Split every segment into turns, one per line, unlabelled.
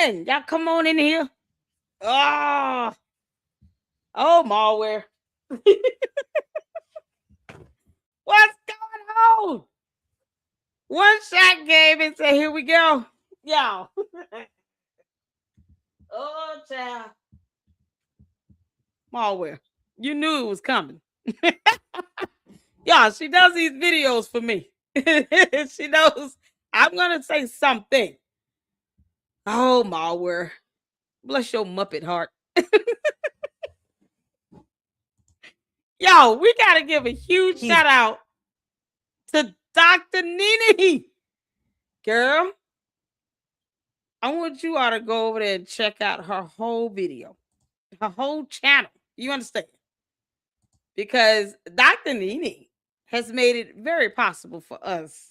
in. Y'all come on in here. Oh, MALware. What's going on? One shot game and say, here we go. Y'all. Oh, child. MALware. You knew it was coming. Y'all, she does these videos for me. She knows I'm going to say something. Oh, MALware. Bless your Muppet heart. Yo, we got to give a huge shout out to Dr. Nene. Girl, I want you all to go over there and check out her whole video, her whole channel. You understand? Because Dr. Nene has made it very possible for us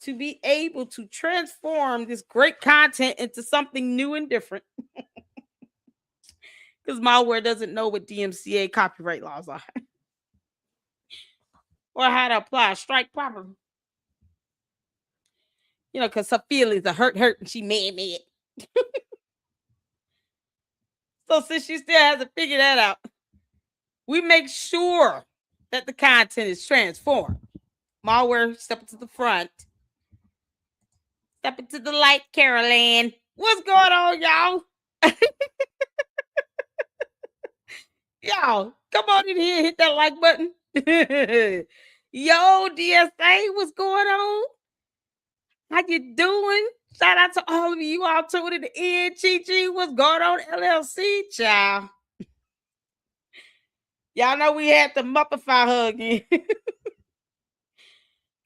to be able to transform this great content into something new and different. Because MALware doesn't know what DMCA copyright laws are or how to apply a strike properly. You know, because her feelings are hurt, and she mad. So since she still hasn't figured that out, we make sure that the content is transformed. MALware, step into the front. Step into the light, Caroline. What's going on, y'all? Y'all, come on in here, hit that like button. Yo, DSA, what's going on? How you doing? Shout out to all of you all tuned in the end. Chi, what's going on? LLC, child. Y'all know we had to muppify her again.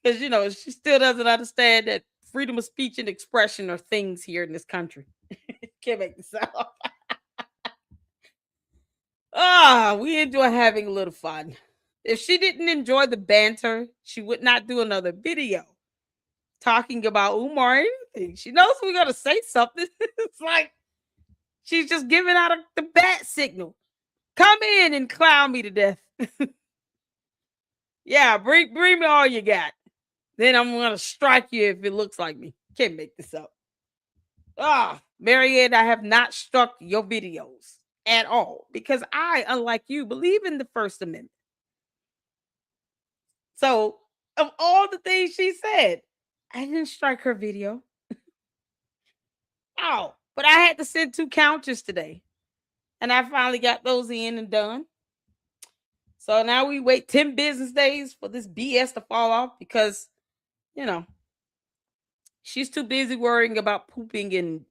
Because, you know, she still doesn't understand that freedom of speech and expression are things here in this country. Can't make this up. We enjoy having a little fun. If she didn't enjoy the banter, she would not do another video talking about Umar or anything. She knows we're going to say something. It's like she's just giving out the bat signal. Come in and clown me to death. Yeah, bring me all you got. Then I'm going to strike you if it looks like me. Can't make this up. Marianne, I have not struck your videos at all because I, unlike you, believe in the First Amendment. So, of all the things she said, I didn't strike her video. But I had to send 2 counters today. And I finally got those in and done. So now we wait 10 business days for this BS to fall off because, you know, she's too busy worrying about pooping in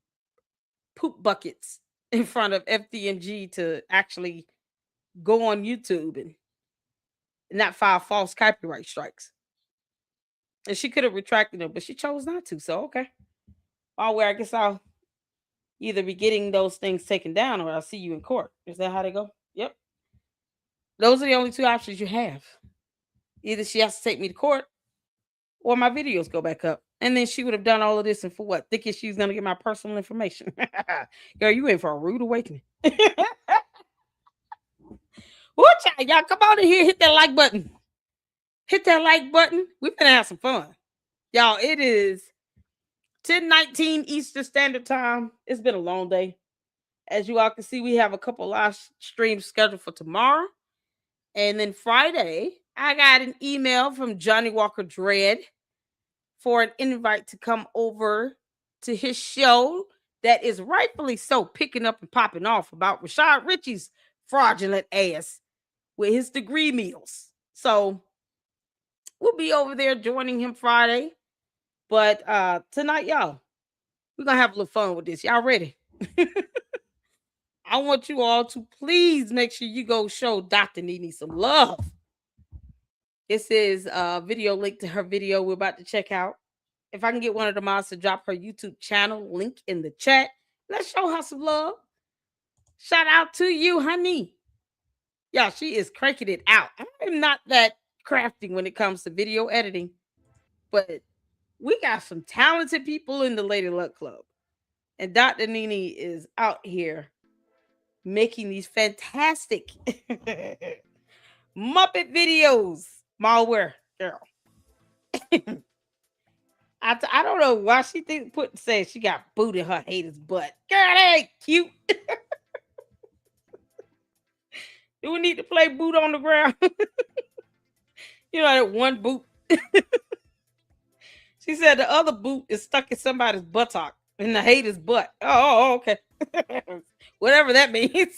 poop buckets in front of FDMG to actually go on YouTube and not file false copyright strikes. And she could have retracted them, but she chose not to. So, okay. I guess I'll either be getting those things taken down or I'll see you in court. Is that how they go? Yep. Those are the only 2 options you have. Either she has to take me to court or my videos go back up. And then she would have done all of this and for what? Thinking she was going to get my personal information. Girl, you in for a rude awakening. Y'all come on in here, hit that like button. Hit that like button. We're going to have some fun. Y'all, it is 10:19 Eastern Standard Time. It's been a long day. As you all can see, we have a couple live streams scheduled for tomorrow. And then Friday, I got an email from Johnny Walker Dread for an invite to come over to his show that is rightfully so picking up and popping off about Rashad Ritchie's fraudulent ass with his degree meals. So we'll be over there joining him Friday. But tonight, y'all, we're going to have a little fun with this. Y'all ready? I want you all to please make sure you go show Dr. Nene some love. This is a video link to her video we're about to check out. If I can get one of the mods to drop her YouTube channel link in the chat, let's show her some love. Shout out to you, honey. Yeah, she is cranking it out. I'm not that crafty when it comes to video editing, but we got some talented people in the Lady Luck Club. And Dr. Nene is out here making these fantastic Muppet videos. MALware, girl. I don't know why she say she got boot in her hater's butt. Girl, that ain't cute. Do we need to play boot on the ground? You know that one boot. She said the other boot is stuck in somebody's buttock in the hater's butt. Oh, okay. Whatever that means.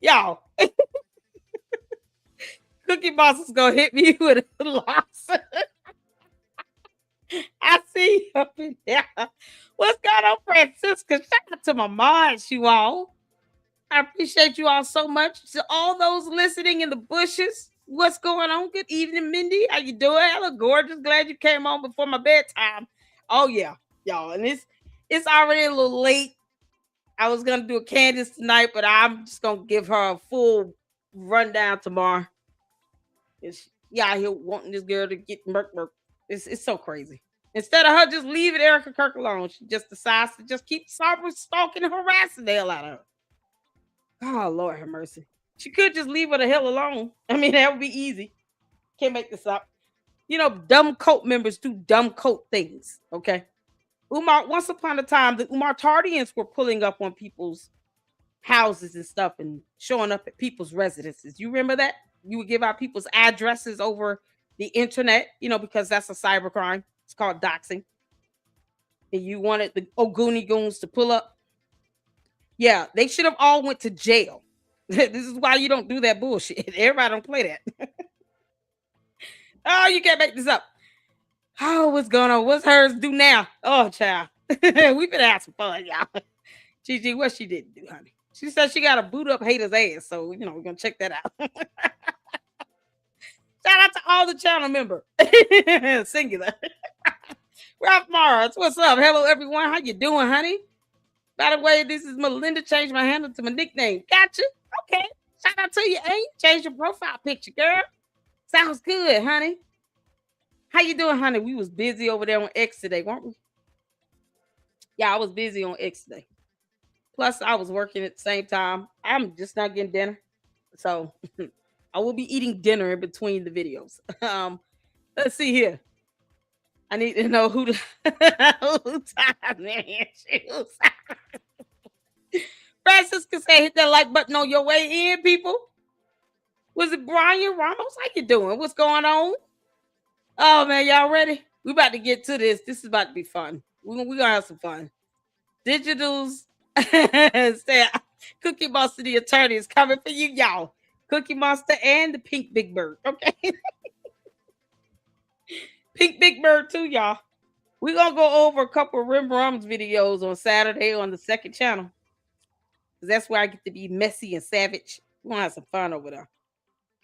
Y'all. Cookie Boss is gonna hit me with a loss. I see you up in there. What's going on, Francisca? Shout out to my mods, you all. I appreciate you all so much. To all those listening in the bushes, what's going on? Good evening, Mindy. How you doing? Hello, gorgeous. Glad you came on before my bedtime. Oh yeah, y'all, and it's already a little late. I was gonna do a Candace tonight, but I'm just gonna give her a full rundown tomorrow. Y'all here wanting this girl to get murk. It's so crazy. Instead of her just leaving Erica Kirk alone, she just decides to just keep stalking and harassing the hell out of her. Oh, Lord have mercy. She could just leave her the hell alone. I mean, that would be easy. Can't make this up. You know, dumb cult members do dumb cult things. Okay. Once upon a time, the Umar Tardians were pulling up on people's houses and stuff and showing up at people's residences. You remember that? You would give out people's addresses over the internet, because that's a cyber crime. It's called doxing. And you wanted the Oguni goons to pull up. Yeah, they should have all went to jail. This is why you don't do that bullshit. Everybody don't play that. Oh, you can't make this up. Oh, what's going on? What's hers do now? Oh, child. We've been having some fun, y'all. Gigi, what she didn't do, honey? She said she got to boot up haters' ass. So, we're going to check that out. Shout out to all the channel members. Singular. Ralph Mars, what's up? Hello, everyone. How you doing, honey? By the way, this is Melinda. Changed my handle to my nickname. Gotcha. Okay. Shout out to you, ain't? Change your profile picture, girl. Sounds good, honey. How you doing, honey? We was busy over there on X today, weren't we? Yeah, I was busy on X today. Plus, I was working at the same time. I'm just not getting dinner. So I will be eating dinner in between the videos. Let's see here. I need to know who tied their shoes. Francisca said, hit that like button on your way in, people. Was it Brian Ramos? How you doing? What's going on? Oh, man, y'all ready? We about to get to this. This is about to be fun. We're going to have some fun. Digitals say, Cookie Monster, the attorney, is coming for you, y'all. Cookie Monster and the Pink Big Bird. Okay. Pink Big Bird, too, y'all. We're going to go over a couple of Rim Rums videos on Saturday on the second channel. Because that's where I get to be messy and savage. We're going to have some fun over there.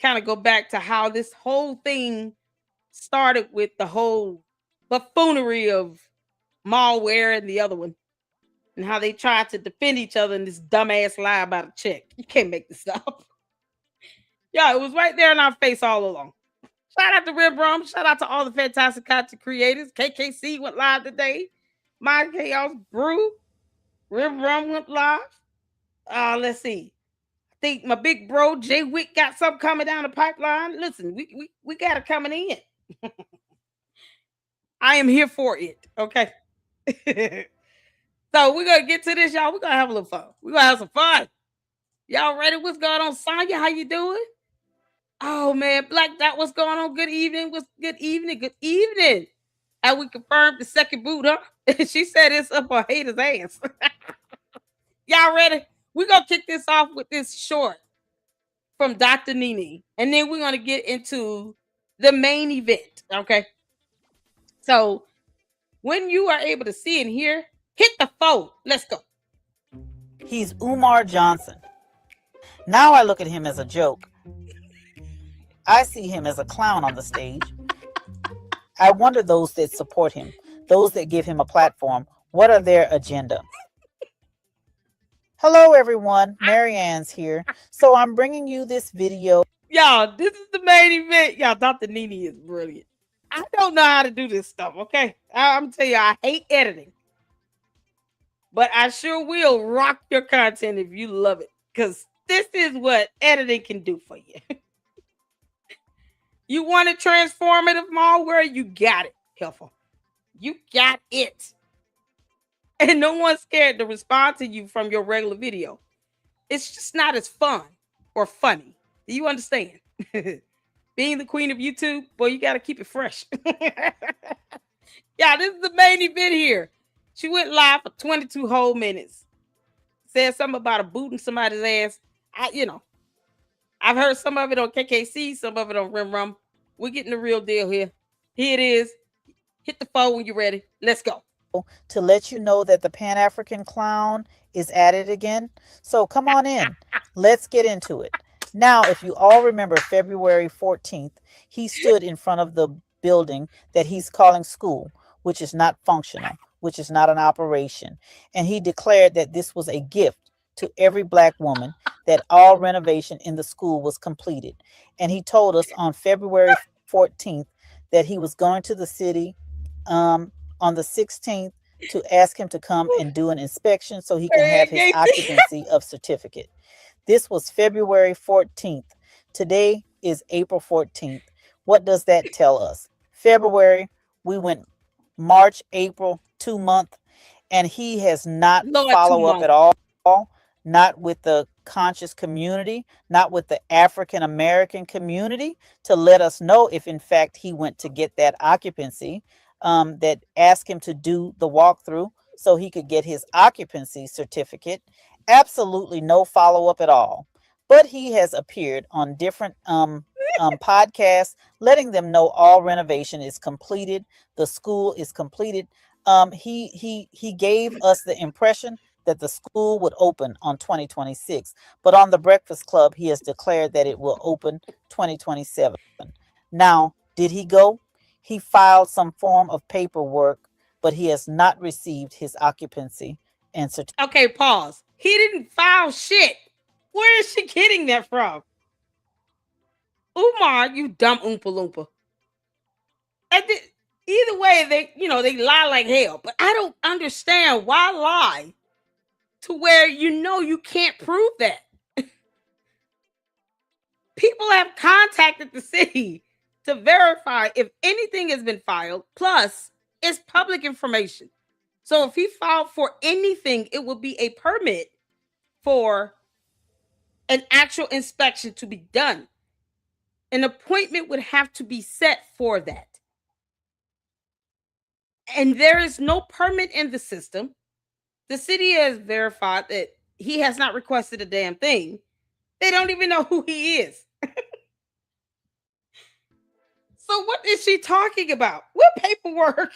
Kind of go back to how this whole thing started with the whole buffoonery of MALware and the other one. And how they tried to defend each other in this dumbass lie about a check. You can't make this up. Yeah, it was right there in our face all along. Shout out to Rim Rum. Shout out to all the fantastic content creators. KKC went live today. My Chaos Brew. Rim Rum went live. Let's see. I think my big bro Jay Wick got something coming down the pipeline. Listen, we got it coming in. I am here for it. Okay. So we're gonna get to this, y'all. We're gonna have a little fun. We're gonna have some fun. Y'all ready? What's going on, Sonya? How you doing? Oh man, Black Dot, what's going on? Good evening. Good evening? Good evening. And we confirmed the second boot, huh? She said it's up her hater's ass. Y'all ready? We're gonna kick this off with this short from Dr. Nini, and then we're gonna get into the main event. Okay. So when you are able to see and hear, hit the phone. Let's go.
He's Umar Johnson. Now I look at him as a joke. I see him as a clown on the stage. I wonder those that support him, those that give him a platform, what are their agenda? Hello, everyone. Marianne's here. So I'm bringing you this video.
Y'all, this is the main event. Y'all, Dr. Nini is brilliant. I don't know how to do this stuff, okay? I'm telling you, I hate editing. But I sure will rock your content if you love it. Because this is what editing can do for you. You wanted transformative malware? You got it, Helpful. You got it. And no one's scared to respond to you from your regular video. It's just not as fun or funny. Do you understand? Being the queen of YouTube, boy, you got to keep it fresh. Yeah, this is the main event here. She went live for 22 whole minutes. Said something about a booting somebody's ass. I've heard some of it on KKC, some of it on Rim Rum. We're getting the real deal here. Here it is. Hit the phone when you're ready. Let's go.
To let you know that the Pan African clown is at it again. So come on in. Let's get into it. Now, if you all remember February 14th, he stood in front of the building that he's calling school, which is not functional, which is not an operation. And he declared that this was a gift to every Black woman, that all renovation in the school was completed. And he told us on February 14th that he was going to the city on the 16th to ask him to come and do an inspection so he can have his occupancy of certificate. This was February 14th. Today is April 14th. What does that tell us? February, we went March, April, 2 months, and he has not followed up at all, not with the conscious community, not with the African American community, to let us know if in fact he went to get that occupancy, that asked him to do the walkthrough so he could get his occupancy certificate. Absolutely no follow-up at all. But he has appeared on different podcasts, letting them know all renovation is completed. The school is completed. He gave us the impression that the school would open on 2026. But on the Breakfast Club, he has declared that it will open 2027. Now, did he go? He filed some form of paperwork, but he has not received his occupancy and certificate.
Okay, pause. He didn't file shit. Where is she getting that from? Umar, you dumb Oompa Loompa. Either way, they lie like hell. But I don't understand why lie to where you can't prove that. People have contacted the city to verify if anything has been filed. Plus, it's public information. So if he filed for anything, it would be a permit for an actual inspection to be done. An appointment would have to be set for that. And there is no permit in the system. The city has verified that he has not requested a damn thing. They don't even know who he is. So what is she talking about? What paperwork?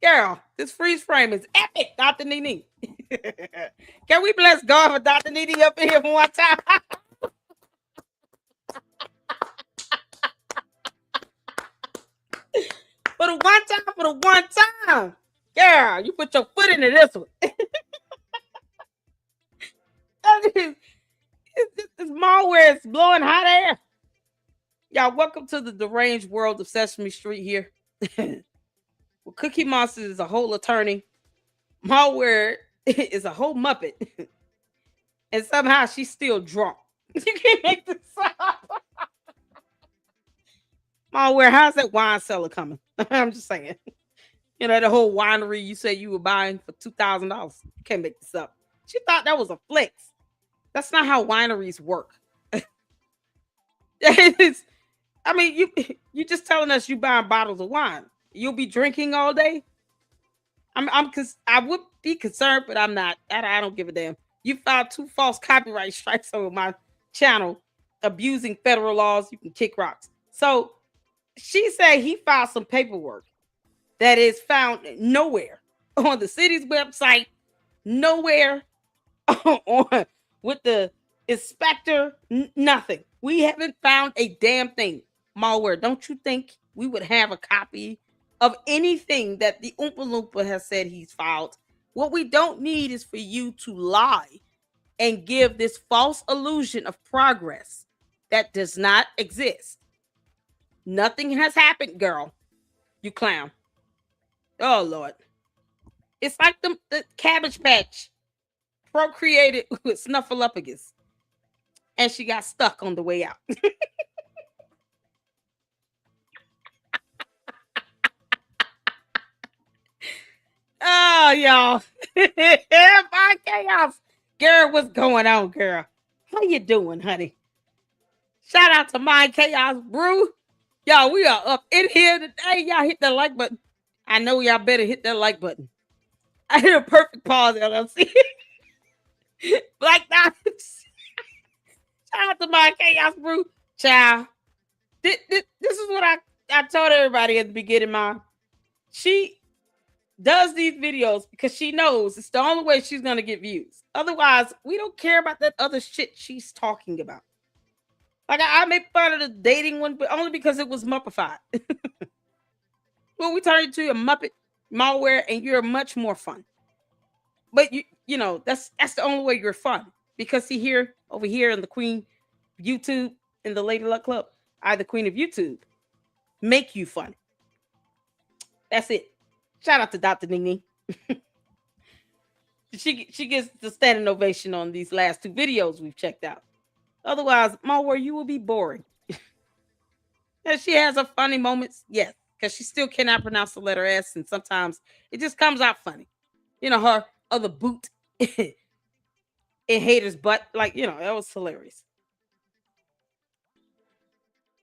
Girl, this freeze frame is epic, Dr. Nene. Can we bless God for Dr. Nene up in here for one time? For the one time. Girl, you put your foot into this one. This malware is blowing hot air. Y'all, welcome to the deranged world of Sesame Street here. Well, Cookie Monster is a whole attorney. Malware is a whole Muppet. And somehow she's still drunk. You can't make this up. Malware, how's that wine cellar coming? I'm just saying. The whole winery you said you were buying for $2,000. You can't make this up. She thought that was a flex. That's not how wineries work. I mean, you just telling us you buying bottles of wine. You'll be drinking all day. I would be concerned, but I'm not. I don't give a damn. You filed 2 false copyright strikes on my channel, abusing federal laws. You can kick rocks. So she said he filed some paperwork that is found nowhere on the city's website, nowhere on with the inspector, nothing. We haven't found a damn thing. Malware, don't you think we would have a copy of anything that the Oompa Loompa has said he's filed? What we don't need is for you to lie and give this false illusion of progress that does not exist. Nothing has happened, girl. You clown. Oh, Lord. It's like the Cabbage Patch procreated with Snuffleupagus. And she got stuck on the way out. Oh, y'all. My chaos. Girl, what's going on, girl? How you doing, honey? Shout out to my chaos brew. Y'all, we are up in here today. Y'all hit that like button. I know y'all better hit that like button. I hit a perfect pause, LLC. Black Diamonds. Shout out to my chaos brew. Child. This is what I told everybody at the beginning, Mom. She does these videos because she knows it's the only way she's going to get views. Otherwise, we don't care about that other shit she's talking about. Like, I made fun of the dating one, but only because it was Muppified. Well, we turned into a Muppet malware, and you're much more fun. But you know, that's the only way you're fun. Because over here in the Queen YouTube in the Lady Luck Club, I, the Queen of YouTube, make you fun. That's it. Shout out to Dr. Nini. She gets the standing ovation on these last 2 videos we've checked out. Otherwise, malware, you will be boring. And she has her funny moments, yes, because she still cannot pronounce the letter S, and sometimes it just comes out funny. You know, her other boot in haters' butt, like, you know, that was hilarious.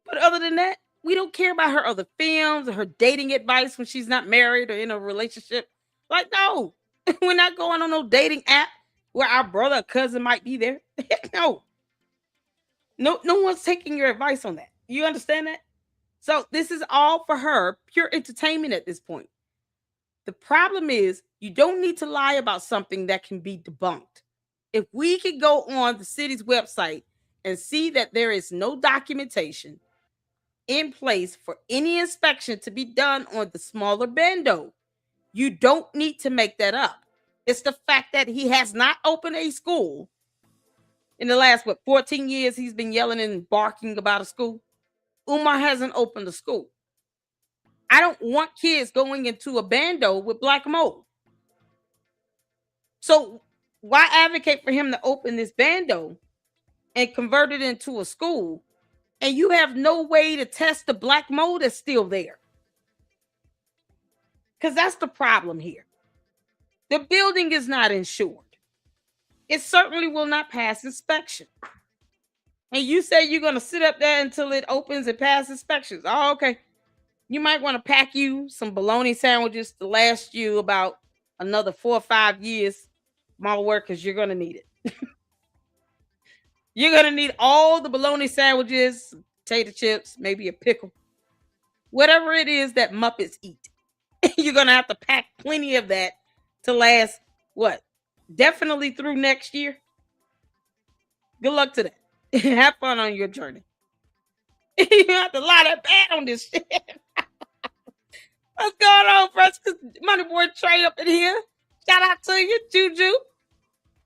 But other than that, we don't care about her other films or her dating advice when she's not married or in a relationship. Like, no, we're not going on no dating app where our brother or cousin might be there. No. No one's taking your advice on that. You understand that? So this is all for her, pure entertainment at this point. The problem is you don't need to lie about something that can be debunked. If we could go on the city's website and see that there is no documentation in place for any inspection to be done on the smaller bando, you don't need to make that up. It's the fact that he has not opened a school in the last, 14 years he's been yelling and barking about a school. Umar hasn't opened a school. I don't want kids going into a bando with black mold. So why advocate for him to open this bando and convert it into a school, and you have no way to test the black mold that's still there? Because that's the problem here. The building is not insured. It certainly will not pass inspection. And you say you're going to sit up there until it opens and passes inspections. Oh, okay. You might want to pack you some bologna sandwiches to last you about another 4 or 5 years, malware, because you're going to need it. You're going to need all the bologna sandwiches, potato chips, maybe a pickle. Whatever it is that Muppets eat. You're going to have to pack plenty of that to last, definitely through next year. Good luck to that. Have fun on your journey. You have to lie that bad on this shit. What's going on, friends? Money Boy Trey up in here. Shout out to you, Juju.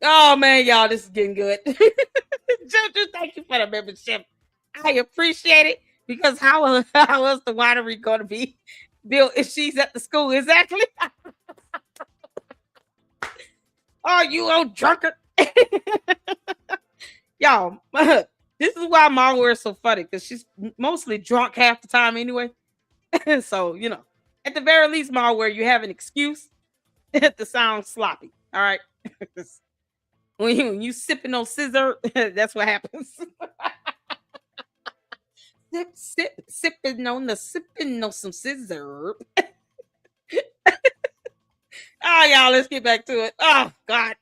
Oh, man, y'all, this is getting good. Juju, thank you for the membership. I appreciate it, because how else the winery going to be built if she's at the school? Exactly. Oh, you old drunkard. Y'all, this is why malware is so funny, because she's mostly drunk half the time anyway. So, you know, at the very least, malware, you have an excuse to sound sloppy. All right. when you sipping on scissor, that's what happens. sipping on some scissor. Oh, y'all, let's get back to it. Oh, God.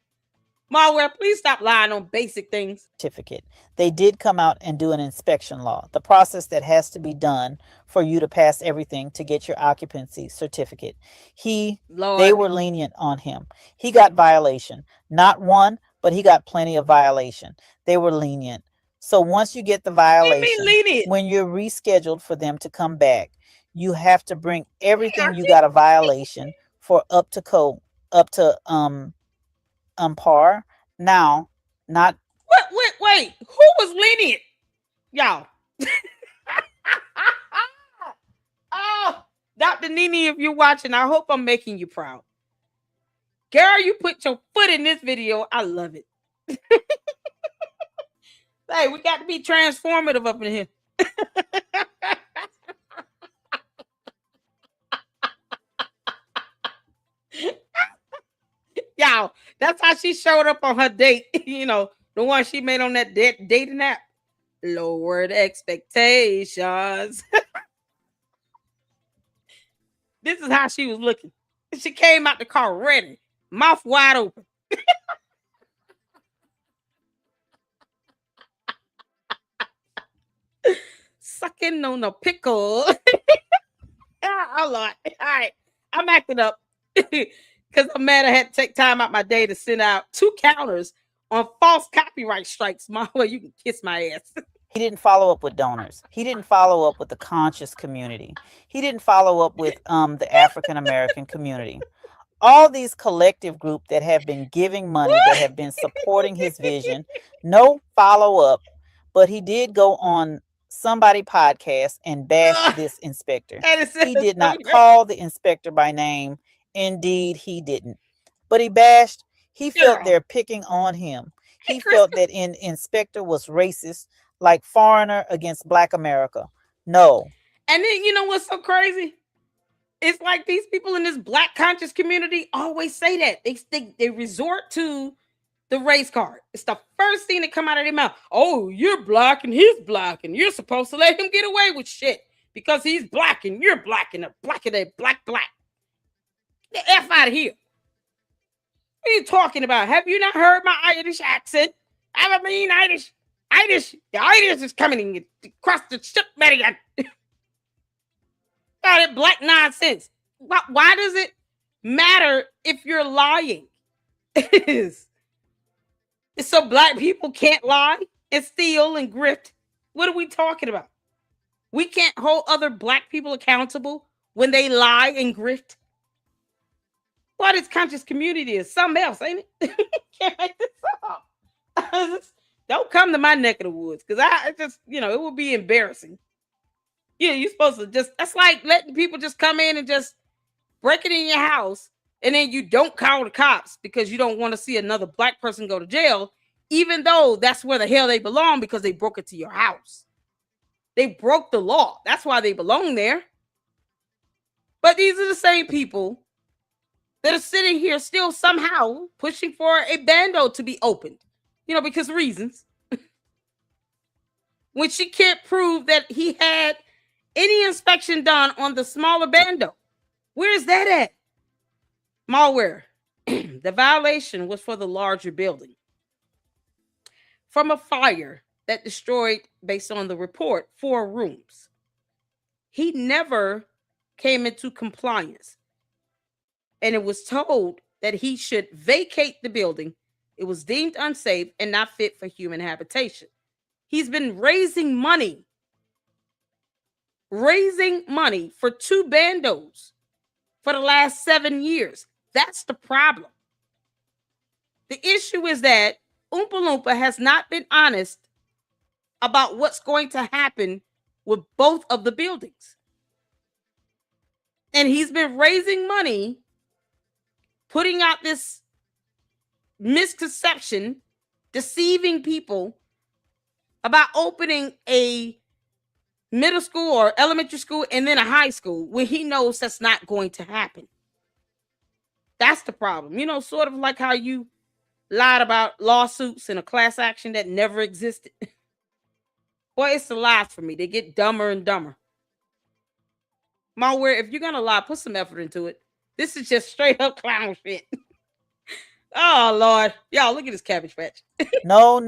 Malware, please stop lying on basic things.
Certificate. They did come out and do an inspection law, the process that has to be done for you to pass everything to get your occupancy certificate. They were lenient on him. He got violation, not one, but he got plenty of violation. They were lenient. So once you get the violation, when you're rescheduled for them to come back, you have to bring everything you got a violation for up to par. Now, not
wait, who was lenient? Y'all. Oh, Dr. Nini, if you're watching, I hope I'm making you proud. Girl, you put your foot in this video. I love it. Hey, we got to be transformative up in here. Wow. That's how she showed up on her date. The one she made on that dating app. Lowered expectations. This is how she was looking. She came out the car ready, mouth wide open, sucking on a pickle. Oh, Lord. All right. I'm acting up because I'm mad I had to take time out my day to send out 2 counters on false copyright strikes. Well, you can kiss my ass.
He didn't follow up with donors. He didn't follow up with the conscious community. He didn't follow up with the African American community. All these collective groups that have been giving money, that have been supporting his vision, no follow up. But he did go on somebody podcast and bash this inspector. He did not call the inspector by name. Indeed, he didn't. But he bashed. He felt they're picking on him. He felt that inspector was racist, like foreigner against Black America. No.
And then you know what's so crazy? It's like these people in this Black conscious community always say that. They resort to the race card. It's the first thing that come out of their mouth. Oh, you're Black and he's Black and you're supposed to let him get away with shit because he's Black and you're Black and a Black and a Black. Get the F out of here. What are you talking about? Have you not heard my Irish accent? I mean Irish. The Irish is coming across the ship, man. That Black nonsense. Why does it matter if you're lying? So Black people can't lie and steal and grift. What are we talking about? We can't hold other Black people accountable when they lie and grift. What this conscious community is something else, ain't it? Can't make this up. Don't come to my neck of the woods because I just, it would be embarrassing. Yeah, you're supposed to that's like letting people just come in and just break it in your house and then you don't call the cops because you don't want to see another Black person go to jail, even though that's where the hell they belong because they broke into your house. They broke the law. That's why they belong there. But these are the same people that are sitting here still somehow pushing for a bando to be opened, because reasons. When she can't prove that he had any inspection done on the smaller bando. Where is that at? MALware. The violation was for the larger building. From a fire that destroyed, based on the report, 4 rooms. He never came into compliance. And it was told that he should vacate the building. It was deemed unsafe and not fit for human habitation. He's been raising money for 2 bandos for the last 7 years. That's the problem. The issue is that Oompa Loompa has not been honest about what's going to happen with both of the buildings. And he's been raising money, putting out this misconception, deceiving people about opening a middle school or elementary school and then a high school when he knows that's not going to happen. That's the problem. Sort of like how you lied about lawsuits and a class action that never existed. Well, it's the lies for me. They get dumber and dumber. MALware, if you're going to lie, put some effort into it. This is just straight up clown shit. Oh, Lord. Y'all, look at this Cabbage Patch.
No.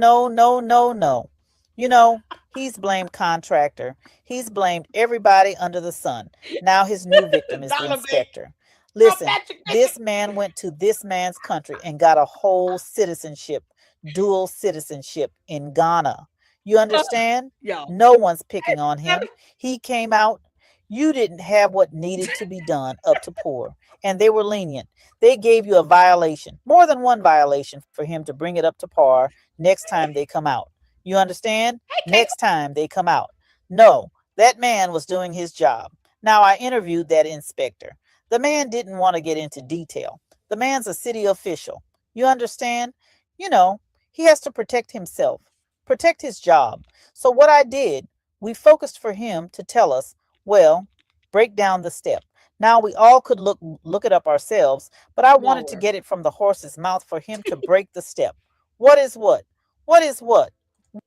He's blamed contractor. He's blamed everybody under the sun. Now his new victim is the inspector. Listen, this man went to this man's country and got a whole citizenship, dual citizenship in Ghana. You understand? No one's picking on him. He came out. You didn't have what needed to be done up to pour, and they were lenient. They gave you a violation, more than one violation, for him to bring it up to par next time they come out. You understand? Next time they come out. No, that man was doing his job. Now, I interviewed that inspector. The man didn't want to get into detail. The man's a city official. You understand? He has to protect himself, protect his job. So what I did, we focused for him to tell us, well, break down the step. Now we all could look it up ourselves, but I wanted to
MALware.
get it from the horse's mouth for him to break the step. What is what? What is what?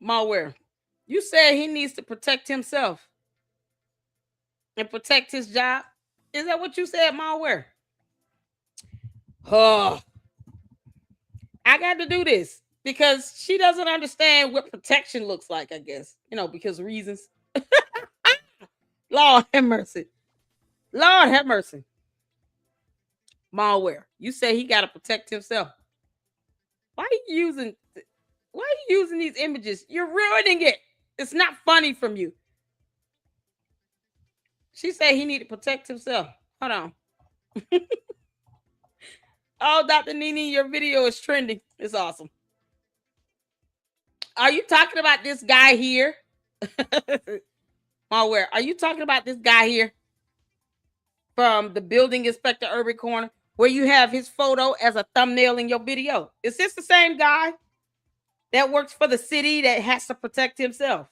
MALware. You said he needs to protect himself and protect his job. Is that what you said, MALware? Oh, I got to do this because she doesn't understand what protection looks like, I guess. Because of reasons. Lord have mercy. Lord have mercy. MALware. You say he got to protect himself. Why are you using these images? You're ruining it. It's not funny from you. She said he need to protect himself. Hold on. Oh, Dr. Nini, your video is trending. It's awesome. Are you talking about this guy here? MALware. Are you talking about this guy here from the building inspector Urban Corner, where you have his photo as a thumbnail in your video? Is this the same guy that works for the city that has to protect himself?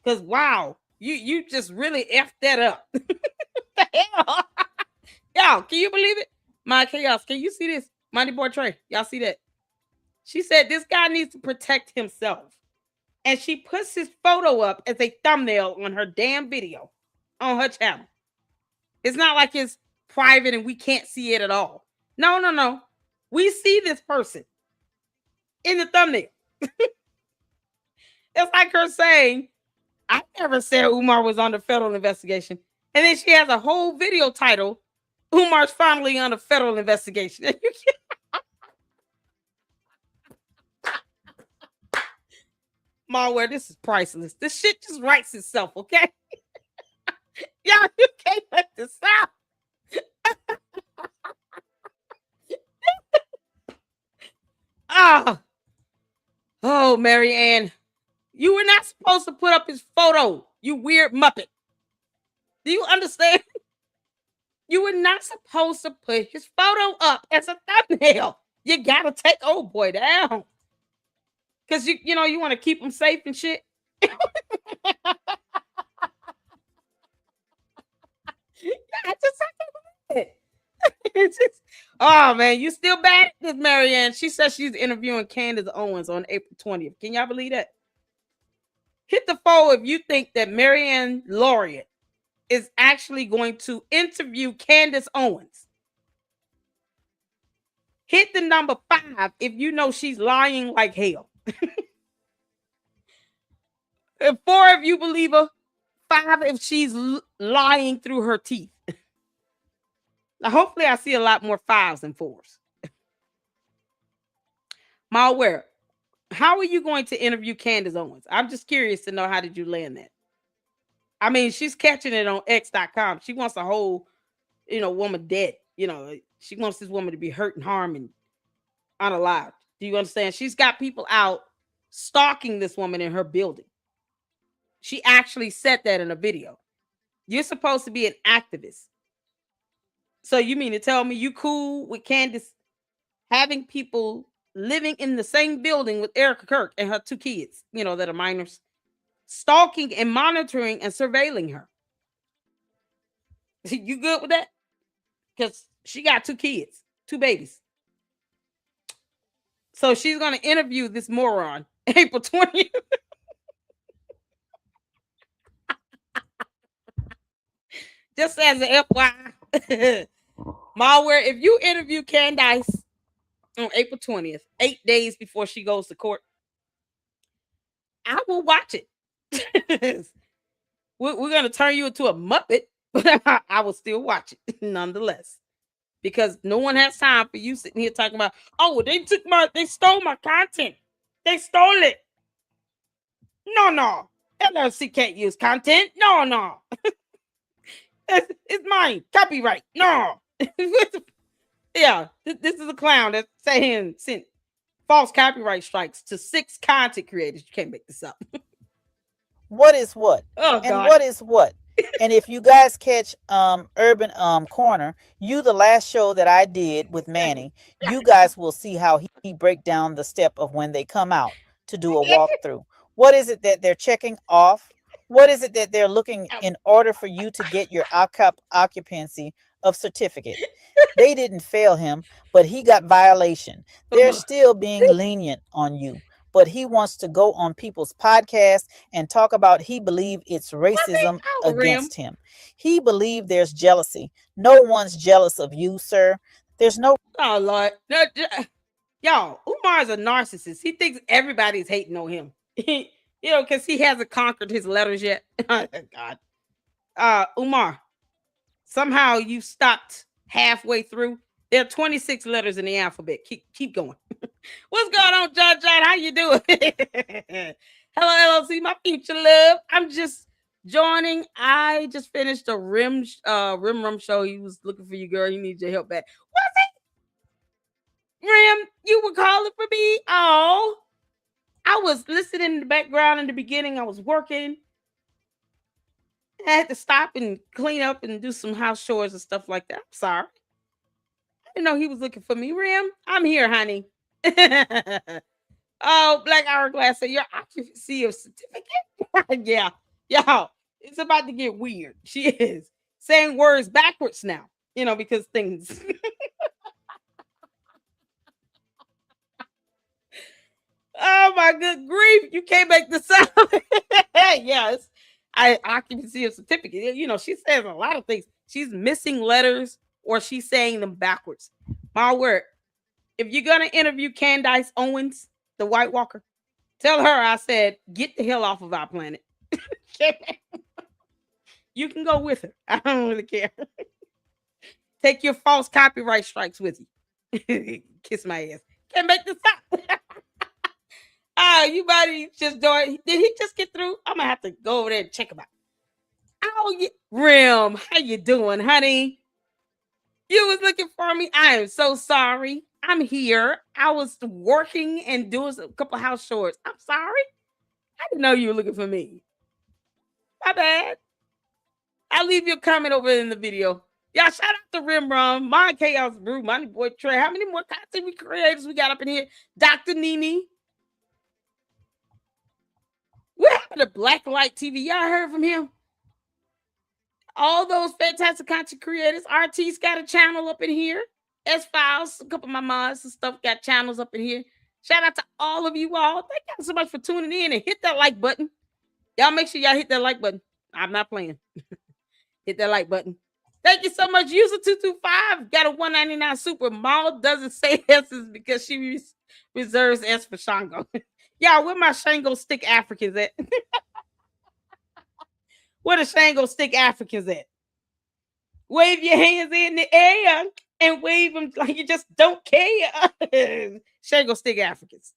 Because wow, you just really effed that up. The hell? Y'all, can you believe it? My chaos, can you see this? Mighty Boy Trey, y'all see that? She said this guy needs to protect himself. And she puts his photo up as a thumbnail on her damn video on her channel. It's not like it's private and we can't see it at all. No. We see this person in the thumbnail. It's like her saying, I never said Umar was under federal investigation. And then she has a whole video title, Umar's finally under federal investigation. MALware, this is priceless. This shit just writes itself, okay? Y'all, you can't let this out. Oh, Mary Ann. You were not supposed to put up his photo, you weird Muppet. Do you understand? You were not supposed to put his photo up as a thumbnail. You gotta take old boy down. Because you want to keep him safe and shit. Yeah, just it. It's just, oh man, you still bad at this, Marianne. She says she's interviewing Candace Owens on April 20th. Can y'all believe that? Hit the 4 if you think that Marianne Lorient is actually going to interview Candace Owens. Hit the number 5 if you know she's lying like hell. And 4 if you believe her. 5 if she's lying through her teeth. Now, hopefully I see a lot more 5s than 4s. MALware, how are you going to interview Candace Owens? I'm just curious to know, how did you land that? I mean, she's catching it on X.com. She wants a whole, woman dead. She wants this woman to be hurt and harmed and unalive. Do you understand? She's got people out stalking this woman in her building. She actually said that in a video. You're supposed to be an activist. So you mean to tell me you cool with Candace having people living in the same building with Erica Kirk and her 2 kids, that are minors, stalking and monitoring and surveilling her? You good with that? Because she got 2 kids, 2 babies. So she's going to interview this moron April 20th. Just as an FYI. MALware, if you interview Candace on April 20th, 8 days before she goes to court, I will watch it. We're going to turn you into a Muppet, but I will still watch it nonetheless. Because no one has time for you sitting here talking about, oh, they stole my content. They stole it. No. LLC can't use content. No. It's mine. Copyright. No. Yeah, this is a clown that's saying sent false copyright strikes to 6 content creators. You can't make this up.
What is what?
Oh,
and
God.
what is what? And if you guys catch Urban Corner, the last show that I did with Manny, you guys will see how he break down the step of when they come out to do a walkthrough. What is it that they're checking off? What is it that they're looking in order for you to get your occupancy of certificate? They didn't fail him, but he got violation. They're still being lenient on you. But he wants to go on people's podcasts and talk about he believe it's
What's they
racism
call Rim?
against him. He believe there's jealousy. No one's jealous of you, sir. There's no
Oh Lord, no, y'all. Umar's a narcissist. He thinks everybody's hating on him. Because he hasn't conquered his letters yet. Oh, God, Umar. Somehow you stopped halfway through. There are 26 letters in the alphabet. Keep going. What's going on, John? How you doing? Hello, LLC, my future love. I'm just joining. I just finished a Rim show. He was looking for you, girl. He needs your help back. Was it? Rim, you were calling for me? Oh, I was listening in the background in the beginning. I was working. I had to stop and clean up and do some house chores and stuff like that. I'm sorry. I didn't know he was looking for me. Rim, I'm here, honey. Oh, Black Hourglass said your occupancy of certificate. Yeah, y'all, it's about to get weird. She is saying words backwards now, because things. Oh my good grief! You can't make this up. Yes, I occupancy of certificate. She says a lot of things. She's missing letters or she's saying them backwards. MALware, if you're gonna interview Candice Owens, the White Walker, tell her I said get the hell off of our planet. You can go with her. I don't really care. Take your false copyright strikes with you. Kiss my ass. Can't make this up. You buddy just doing. Did he just get through? I'm gonna have to go over there and check him out. Oh, Rim, how you doing, honey? You was looking for me. I am so sorry. I'm here. I was working and doing a couple house chores. I'm sorry. I didn't know you were looking for me. My bad. I'll leave your comment over in the video. Y'all shout out to Rim Rum, my Chaos Brew, my boy Trey. How many more content creators we got up in here? Dr. Nini. What happened to Blacklight TV? Y'all heard from him? All those fantastic content creators. RT's got a channel up in here. S Files, a couple of my mods and stuff got channels up in here. Shout out to all of you all. Thank y'all so much for tuning in and hit that like button. Y'all make sure y'all hit that like button. I'm not playing. Hit that like button. Thank you so much. User 225 got a 199 super. Maul doesn't say S's because she reserves S for Shango. Y'all, where my Shango stick Africans at? Where the Shango stick Africans at? Wave your hands in the air and wave them like you just don't care. Shango stick Africans.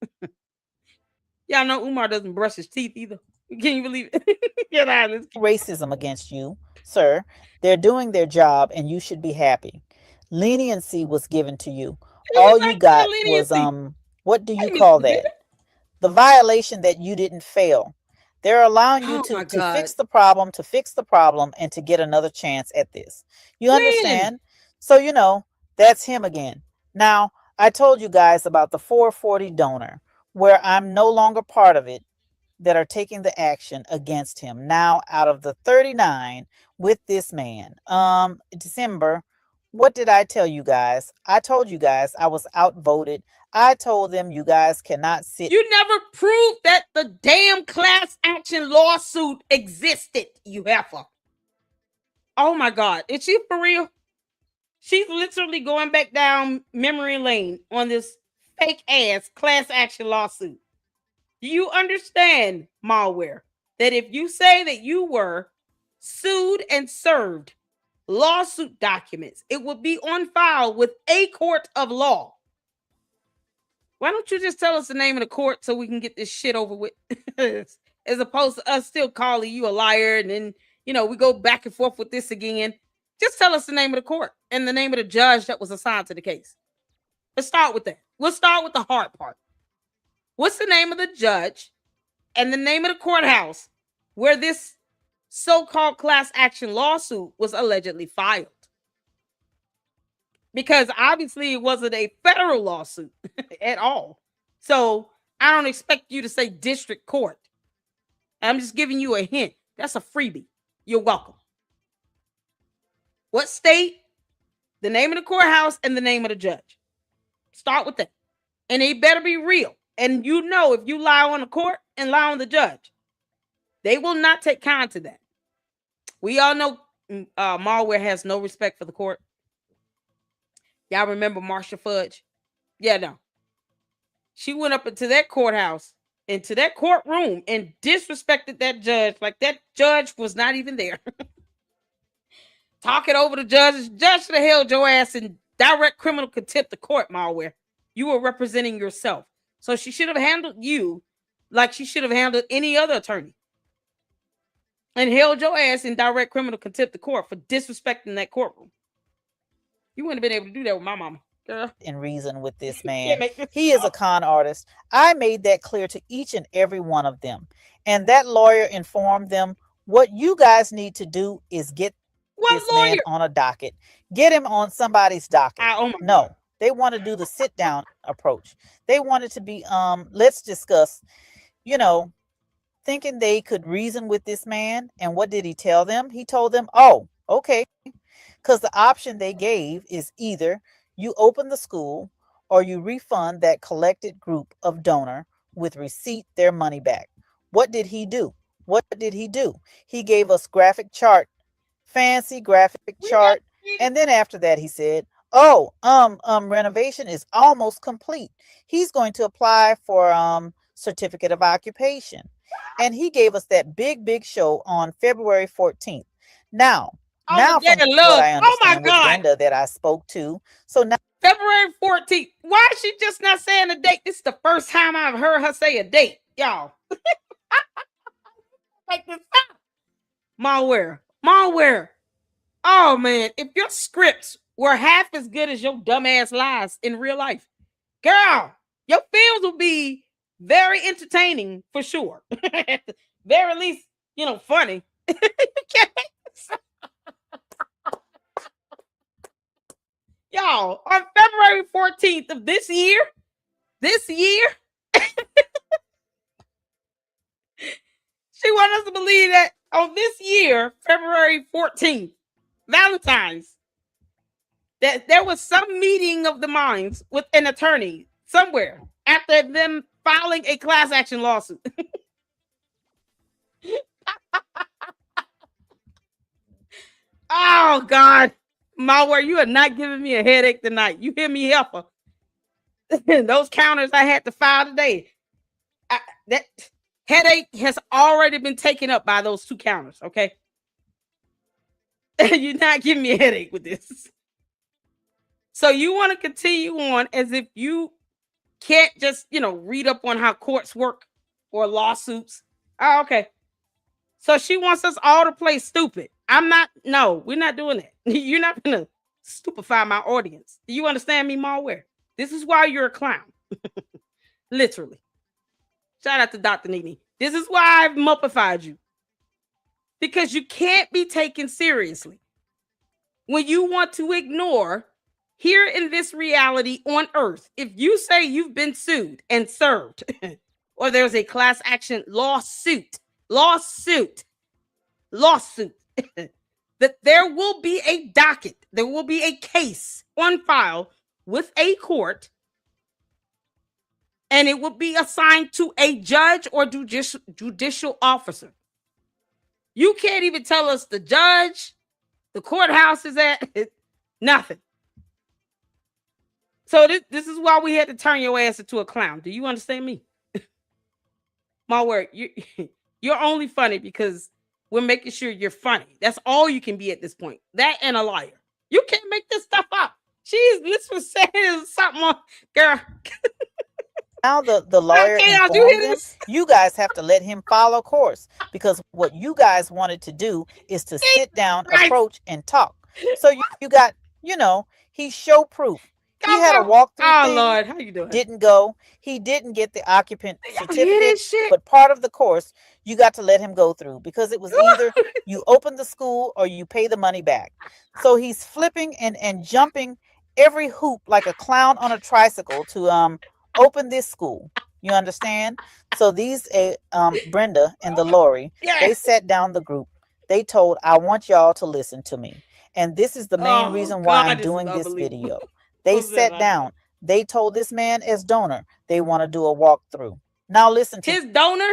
Y'all know Umar doesn't brush his teeth either. Can you believe it? Get out of this.
Racism against you, sir. They're doing their job and you should be happy. Leniency was given to you. All you got was what do you call that? The violation that you didn't fail. They're allowing you to fix the problem and to get another chance at this. You understand? So, that's him again. Now, I told you guys about the 440 donor, where I'm no longer part of it, that are taking the action against him. Now, out of the 39 with this man, December, what did I tell you guys? I told you guys I was outvoted. I told them you guys cannot sit.
You never proved that the damn class action lawsuit existed, you heifer. Oh my God. Is she for real? She's literally going back down memory lane on this fake ass class action lawsuit. Do you understand, MALware, that if you say that you were sued and served lawsuit documents, it would be on file with a court of law? Why don't you just tell us the name of the court so we can get this shit over with? As opposed to us still calling you a liar and then, we go back and forth with this again. Just tell us the name of the court and the name of the judge that was assigned to the case. Let's start with that. We'll start with the hard part. What's the name of the judge and the name of the courthouse where this so-called class action lawsuit was allegedly filed? Because obviously it wasn't a federal lawsuit at all. So I don't expect you to say district court. I'm just giving you a hint. That's a freebie. You're welcome. What state? The name of the courthouse and the name of the judge. Start with that. And they better be real. And you know, if you lie on the court and lie on the judge, they will not take kind to that. We all know MALware has no respect for the court. Y'all remember Marsha Fudge? Yeah, no. She went up into that courthouse, into that courtroom, and disrespected that judge like that judge was not even there. Talking over the judge. Judge should have held your ass in direct criminal contempt of court, MALware. You were representing yourself. So she should have handled you like she should have handled any other attorney. And held your ass in direct criminal contempt of court for disrespecting that courtroom. You wouldn't have been able to do that with my mama. Girl.
In reason with this man. He is a con artist. I made that clear to each and every one of them. And that lawyer informed them, what you guys need to do is get this man on a docket. Get him on somebody's docket. No, they want to do the sit down approach. They wanted to be, let's discuss, thinking they could reason with this man. And what did he tell them? He told them, oh, okay. Because the option they gave is either you open the school or you refund that collected group of donor with receipt their money back. What did he do? He gave us graphic chart, fancy graphic chart. And then after that, he said, oh, renovation is almost complete. He's going to apply for certificate of occupation. And he gave us that big show on February 14th. Now from what I understand with Brenda that I spoke to. So now
February 14th. Why is she just not saying a date? This is the first time I've heard her say a date, y'all. Like this up. MALware. Oh man, if your scripts were half as good as your dumbass lies in real life, girl, your films will be very entertaining for sure. At the very least, funny. Y'all, on February 14th of this year, she wants us to believe that on this year, February 14th, Valentine's, that there was some meeting of the minds with an attorney somewhere after them filing a class action lawsuit. Oh, God. MALware, you are not giving me a headache tonight. You hear me, helper? Those counters I had to file today, that headache has already been taken up by those 2 counters, okay? You're not giving me a headache with this. So you want to continue on as if you can't just, read up on how courts work or lawsuits. Oh, okay. So she wants us all to play stupid. No, we're not doing that. You're not going to stupefy my audience. Do you understand me, MALware? This is why you're a clown. Literally. Shout out to Dr. Nene. This is why I've muppified you. Because you can't be taken seriously when you want to ignore here in this reality on earth. If you say you've been sued and served, or there's a class action lawsuit, that there will be a docket, there will be a case on file with a court, and it will be assigned to a judge or judicial officer. You can't even tell us the judge, the courthouse is at nothing. So this is why we had to turn your ass into a clown. Do you understand me? MALware, you're only funny because we're making sure you're funny. That's all you can be at this point. That and a liar. You can't make this stuff up. This was saying something on, girl.
Now the lawyer informed them, you guys have to let him follow course, because what you guys wanted to do is to sit down, approach, and talk. So you got, he show proof. He had a walkthrough thing.
Lord, how you doing?
Didn't go. He didn't get the occupant certificate. But part of the course, you got to let him go through, because it was either you open the school or you pay the money back. So he's flipping and jumping every hoop like a clown on a tricycle to open this school. You understand? So these, Brenda and the Lori,
Yeah.
they sat down the group. They told, I want y'all to listen to me. And this is the main
Oh
reason why I'm
God, this is
doing this
unbelievable.
video. They
What's that
sat
about?
down. They told this man as donor they want to do a walkthrough. Now listen to
His donor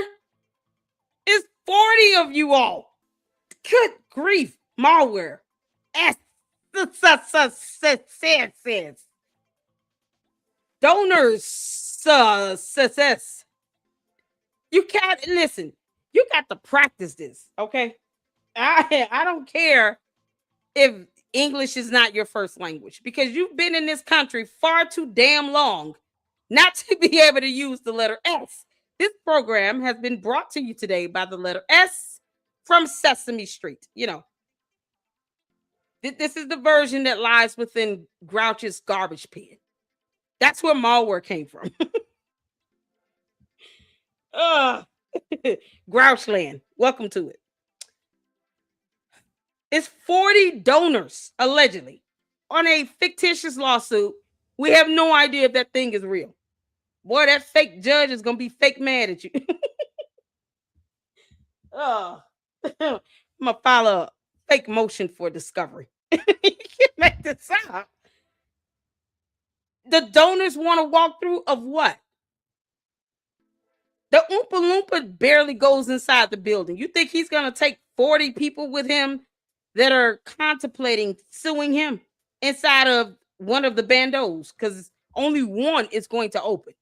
is 40 of you all. Good grief, malware. S says donors success. You can't listen. You got to practice this, okay? I don't care if English is not your first language because you've been in this country far too damn long not to be able to use the letter S. This program has been brought to you today by the letter S from Sesame Street. You know, this is the version that lies within Grouch's garbage pit. That's where malware came from. uh, Grouchland, welcome to it. It's 40 donors, allegedly, on a fictitious lawsuit. We have no idea if that thing is real. Boy, that fake judge is going to be fake mad at you. Oh, I'm going to file a fake motion for discovery. You can't make this up. The donors want a walkthrough of what? The Oompa Loompa barely goes inside the building. You think he's going to take 40 people with him that are contemplating suing him inside of one of the bandos? Because only one is going to open.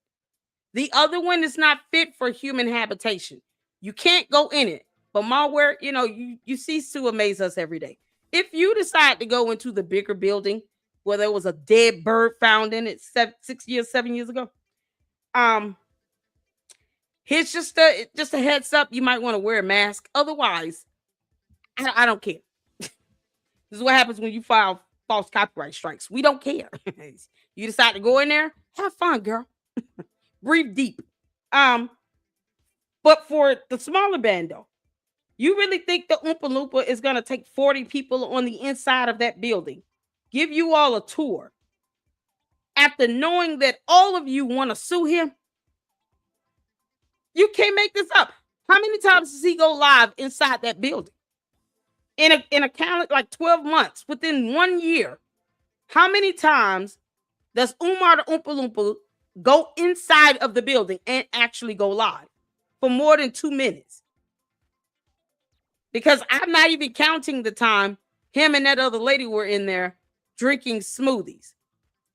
The other one is not fit for human habitation. You can't go in it. But malware, you cease to amaze us every day. If you decide to go into the bigger building where there was a dead bird found in it 7 years ago, here's just a heads up. You might want to wear a mask. Otherwise, I don't care. This is what happens when you file false copyright strikes. We don't care. You decide to go in there, have fun, girl. Breathe deep. But for the smaller bando, you really think the Oompa Loompa is going to take 40 people on the inside of that building, give you all a tour, after knowing that all of you want to sue him? You can't make this up. How many times does he go live inside that building? In a calendar, like 12 months, within 1 year, how many times does Umar the Oompa Loompa go inside of the building and actually go live for more than 2 minutes? Because I'm not even counting the time him and that other lady were in there drinking smoothies.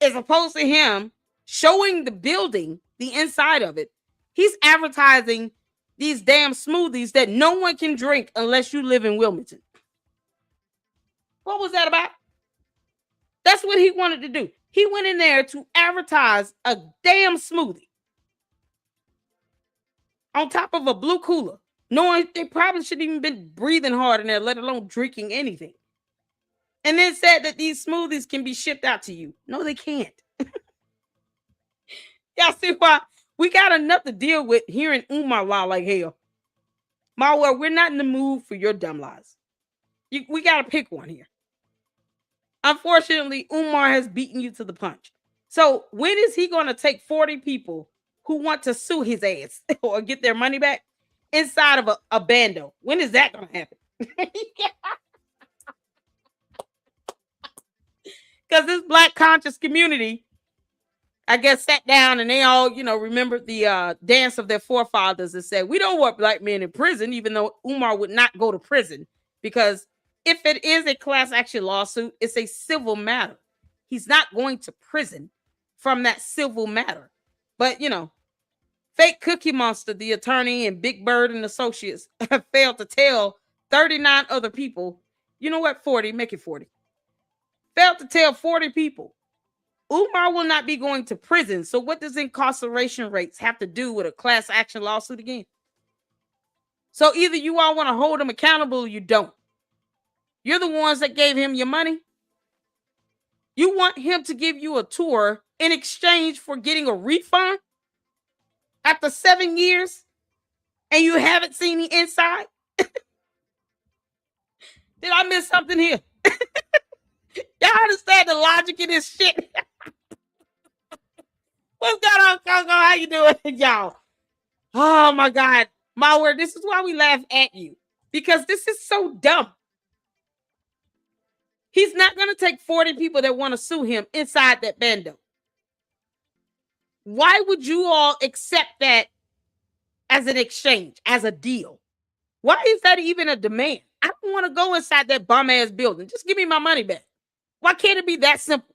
As opposed to him showing the building, the inside of it, he's advertising these damn smoothies that no one can drink unless you live in Wilmington. What was that about? That's what he wanted to do. He went in there to advertise a damn smoothie on top of a blue cooler, knowing they probably shouldn't even been breathing hard in there, let alone drinking anything. And then said that these smoothies can be shipped out to you. No, they can't. Y'all see why? We got enough to deal with hearing Umar lie like hell. Malware, we're not in the mood for your dumb lies. We got to pick one here. Unfortunately, Umar has beaten you to the punch. So when is he going to take 40 people who want to sue his ass or get their money back inside of a bando? When is that going to happen? Because this black conscious community, I guess, sat down and they all, remembered the dance of their forefathers and said, we don't want black men in prison, even though Umar would not go to prison. Because if it is a class action lawsuit, it's a civil matter. He's not going to prison from that civil matter. But, fake Cookie Monster, the attorney, and Big Bird and associates have failed to tell 39 other people, you know what, 40, make it 40. Failed to tell 40 people Umar will not be going to prison. So what does incarceration rates have to do with a class action lawsuit again? So either you all want to hold him accountable or you don't. You're the ones that gave him your money. You want him to give you a tour in exchange for getting a refund after 7 years and you haven't seen the inside? Did I miss something here? Y'all understand the logic in this shit? What's going Coco, how you doing, y'all? Oh my God, MALware, this is why we laugh at you, because this is so dumb. He's not going to take 40 people that want to sue him inside that bando. Why would you all accept that as an exchange, as a deal? Why is that even a demand? I don't want to go inside that bum ass building. Just give me my money back. Why can't it be that simple?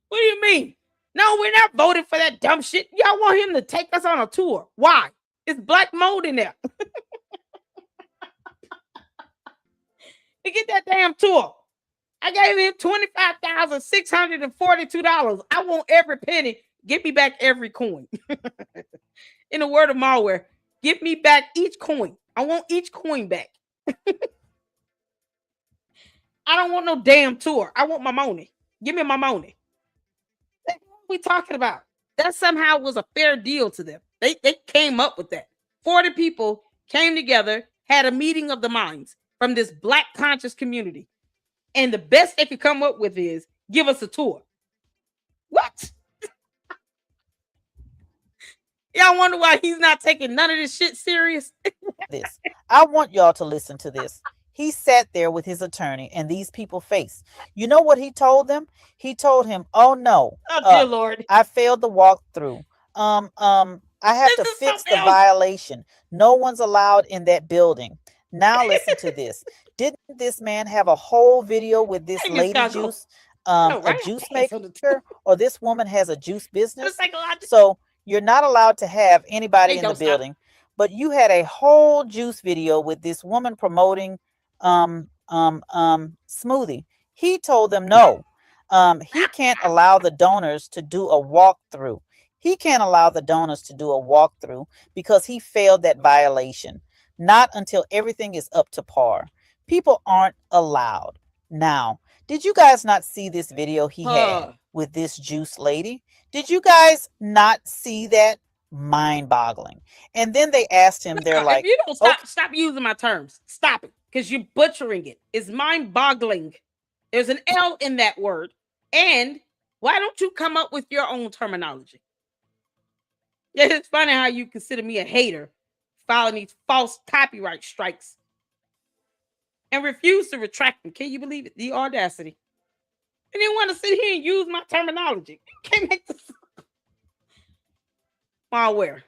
What do you mean? No, we're not voting for that dumb shit. Y'all want him to take us on a tour. Why? It's black mold in there. To get that damn tour. I gave him $25,642. I want every penny. Give me back every coin. In the word of MALware, give me back each coin. I want each coin back. I don't want no damn tour. I want my money. Give me my money. What are we talking about? That somehow was a fair deal to them. They came up with that. 40 people came together, had a meeting of the minds from this black conscious community. And the best they could come up with is give us a tour. What? Y'all wonder why he's not taking none of this shit serious?
This. I want y'all to listen to this. He sat there with his attorney and these people face. You know what he told them? He told him, "Oh no,
oh dear Lord,
I failed the walkthrough. I have to fix the violation. No one's allowed in that building. Now listen to this. Didn't this man have a whole video with this lady juice, a juice maker, or this woman has a juice business? So you're not allowed to have anybody in the building, but you had a whole juice video with this woman promoting smoothie." He told them no. He can't allow the donors to do a walkthrough. He can't allow the donors to do a walkthrough because he failed that violation. Not until everything is up to par. People aren't allowed. Now, did you guys not see this video he had with this juice lady? Did you guys not see that? Mind-boggling. And then they asked him, they're like,
if you don't stop using my terms. Stop it, because you're butchering it. It's mind-boggling. There's an L in that word. And why don't you come up with your own terminology? Yeah, it's funny how you consider me a hater, filing these false copyright strikes and refuse to retract them. Can you believe it? The audacity. And then want to sit here and use my terminology. You can't make this up. MALware.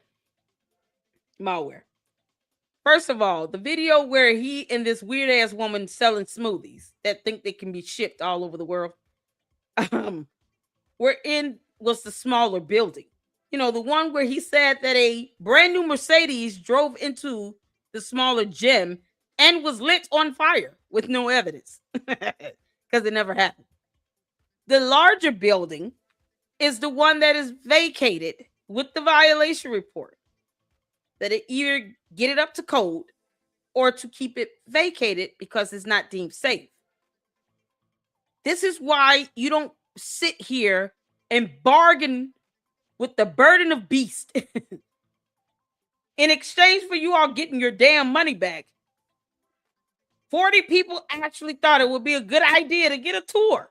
First of all, the video where he and this weird ass woman selling smoothies that think they can be shipped all over the world, was the smaller building. You know, the one where he said that a brand new Mercedes drove into the smaller gym and was lit on fire with no evidence because it never happened. The larger building is the one that is vacated with the violation report, that it either get it up to code or to keep it vacated because it's not deemed safe. This is why you don't sit here and bargain with the burden of beast in exchange for you all getting your damn money back. 40 people actually thought it would be a good idea to get a tour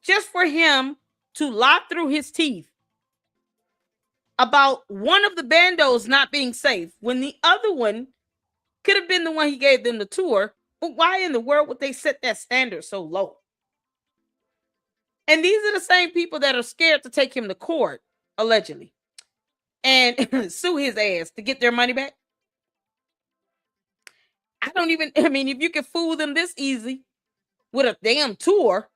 just for him to lie through his teeth about one of the bandos not being safe when the other one could have been the one he gave them the tour. But why in the world would they set that standard so low? And these are the same people that are scared to take him to court, allegedly, and sue his ass to get their money back. I mean, if you can fool them this easy with a damn tour,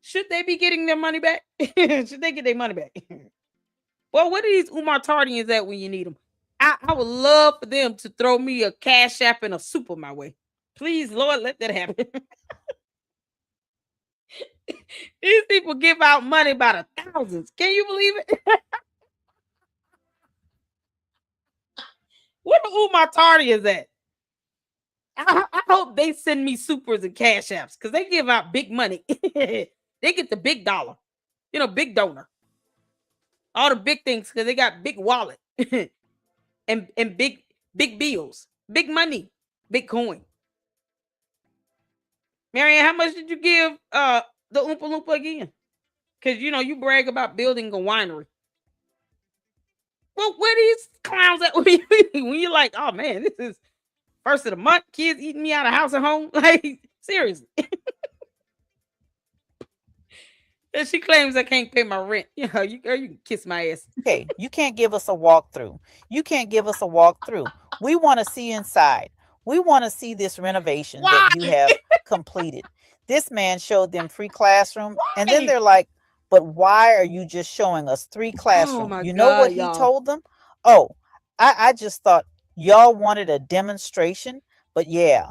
should they be getting their money back? Should they get their money back? Well, what are these Umar Tardians at when you need them? I would love for them to throw me a Cash App and a super my way. Please, Lord, let that happen. These people give out money by the thousands. Can you believe it? Where the Umar Tardians at? I hope they send me supers and Cash Apps because they give out big money. They get the big dollar, big donor. All the big things because they got big wallet and big bills, big money, big coin. Marianne, how much did you give the Oompa Loompa again? Because you brag about building a winery. Well, where these clowns at when you're like, oh man, this is first of the month, kids eating me out of house and home? Like, seriously. And she claims I can't pay my rent. You can kiss my ass.
Okay, you can't give us a walkthrough. You can't give us a walkthrough. We want to see inside. We want to see this renovation
Why?
that you have completed. This man showed them free classroom, and then
Why?
they're like, but why are you just showing us 3
Oh
classroom?
my
You know what
God,
he
y'all.
told them? Oh, I just thought y'all wanted a demonstration, but yeah.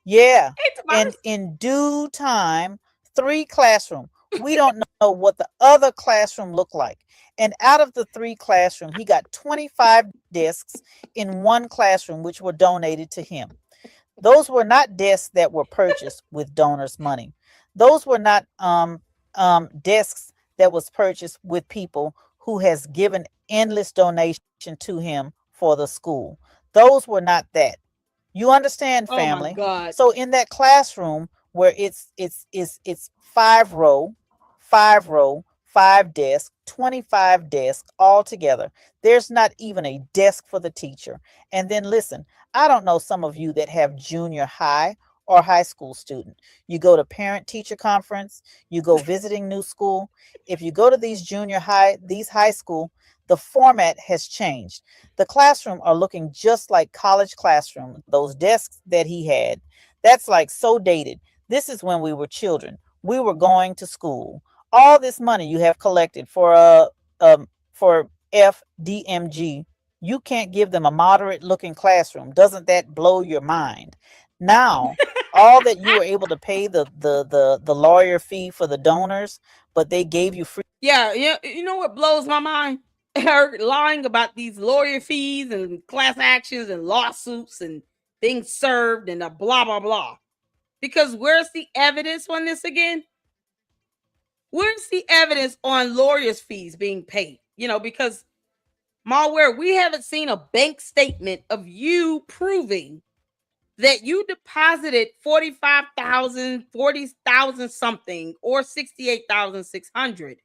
Yeah.
Hey,
And
Tobias.
in due time, 3 classroom. We don't know what the other classroom looked like. And out of the 3 classroom, he got 25 desks in one classroom, which were donated to him. Those were not desks that were purchased with donors' money. Those were not desks that was purchased with people who has given endless donation to him for the school. Those were not that. You understand,
Oh my
family?
God.
So in that classroom where it's 5 row, 5 row, 5 desk, 25 desks all together. There's not even a desk for the teacher. And then listen, I don't know some of you that have junior high or high school student. You go to parent teacher conference, you go visiting new school. If you go to these high school, the format has changed. The classroom are looking just like college classroom. Those desks that he had, that's like so dated. This is when we were children. We were going to school. All this money you have collected for FDMG, you can't give them a moderate looking classroom. Doesn't that blow your mind? Now, all that you were able to pay the lawyer fee for the donors, but they gave you free.
Yeah, you know what blows my mind? Her lying about these lawyer fees and class actions and lawsuits and things served and a blah blah blah. Because where's the evidence on this again? Where's the evidence on lawyers' fees being paid? Because MALware, we haven't seen a bank statement of you proving that you deposited 45,000, 40,000 something, or 68,600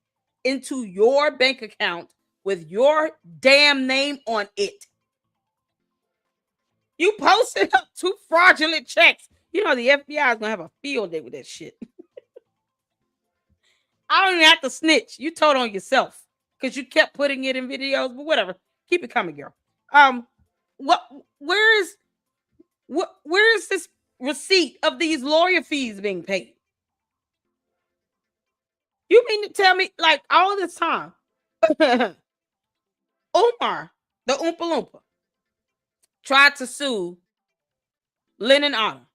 into your bank account with your damn name on it. You posted up 2 fraudulent checks. The FBI is gonna have a field day with that shit. I don't even have to snitch. You told on yourself because you kept putting it in videos, but whatever. Keep it coming, girl. Um, what? Where is where is this receipt of these lawyer fees being paid? You mean to tell me, like, all this time, Omar, the Oompa Loompa, tried to sue Lynn and Anna?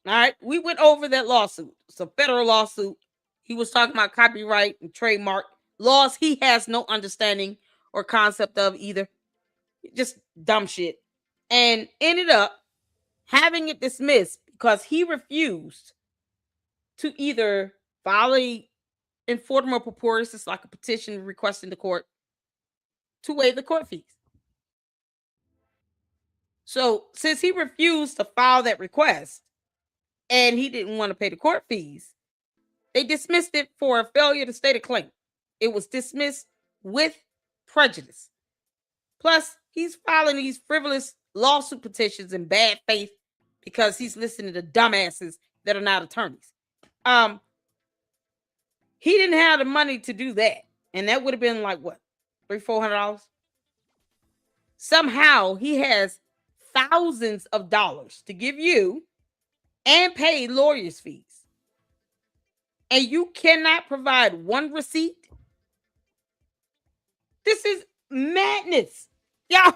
All right, we went over that lawsuit. It's a federal lawsuit. He was talking about copyright and trademark laws he has no understanding or concept of either. Just dumb shit. And ended up having it dismissed because he refused to either file a informal purportus, it's like a petition requesting the court to waive the court fees. So since he refused to file that request and he didn't want to pay the court fees, they dismissed it for a failure to state a claim. It was dismissed with prejudice. Plus, he's filing these frivolous lawsuit petitions in bad faith because he's listening to dumbasses that are not attorneys. He didn't have the money to do that, and that would have been like what, $300-$400. Somehow he has thousands of dollars to give you and pay lawyers' fees, and you cannot provide one receipt. This is madness, y'all.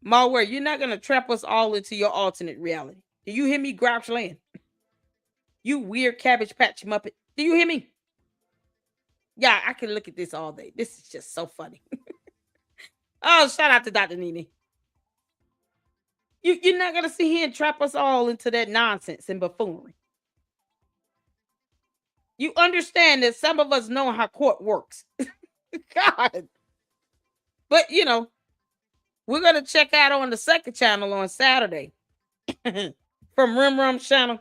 MALware, you're not gonna trap us all into your alternate reality. Do you hear me, Grouch Land? You weird Cabbage Patch Muppet. Do you hear me? Yeah, I can look at this all day. This is just so funny. Oh, shout out to Dr. Nene. You're not gonna sit here and trap us all into that nonsense and buffoonery. You understand that some of us know how court works. God. But we're gonna check out on the second channel on Saturday from Rim Rum channel.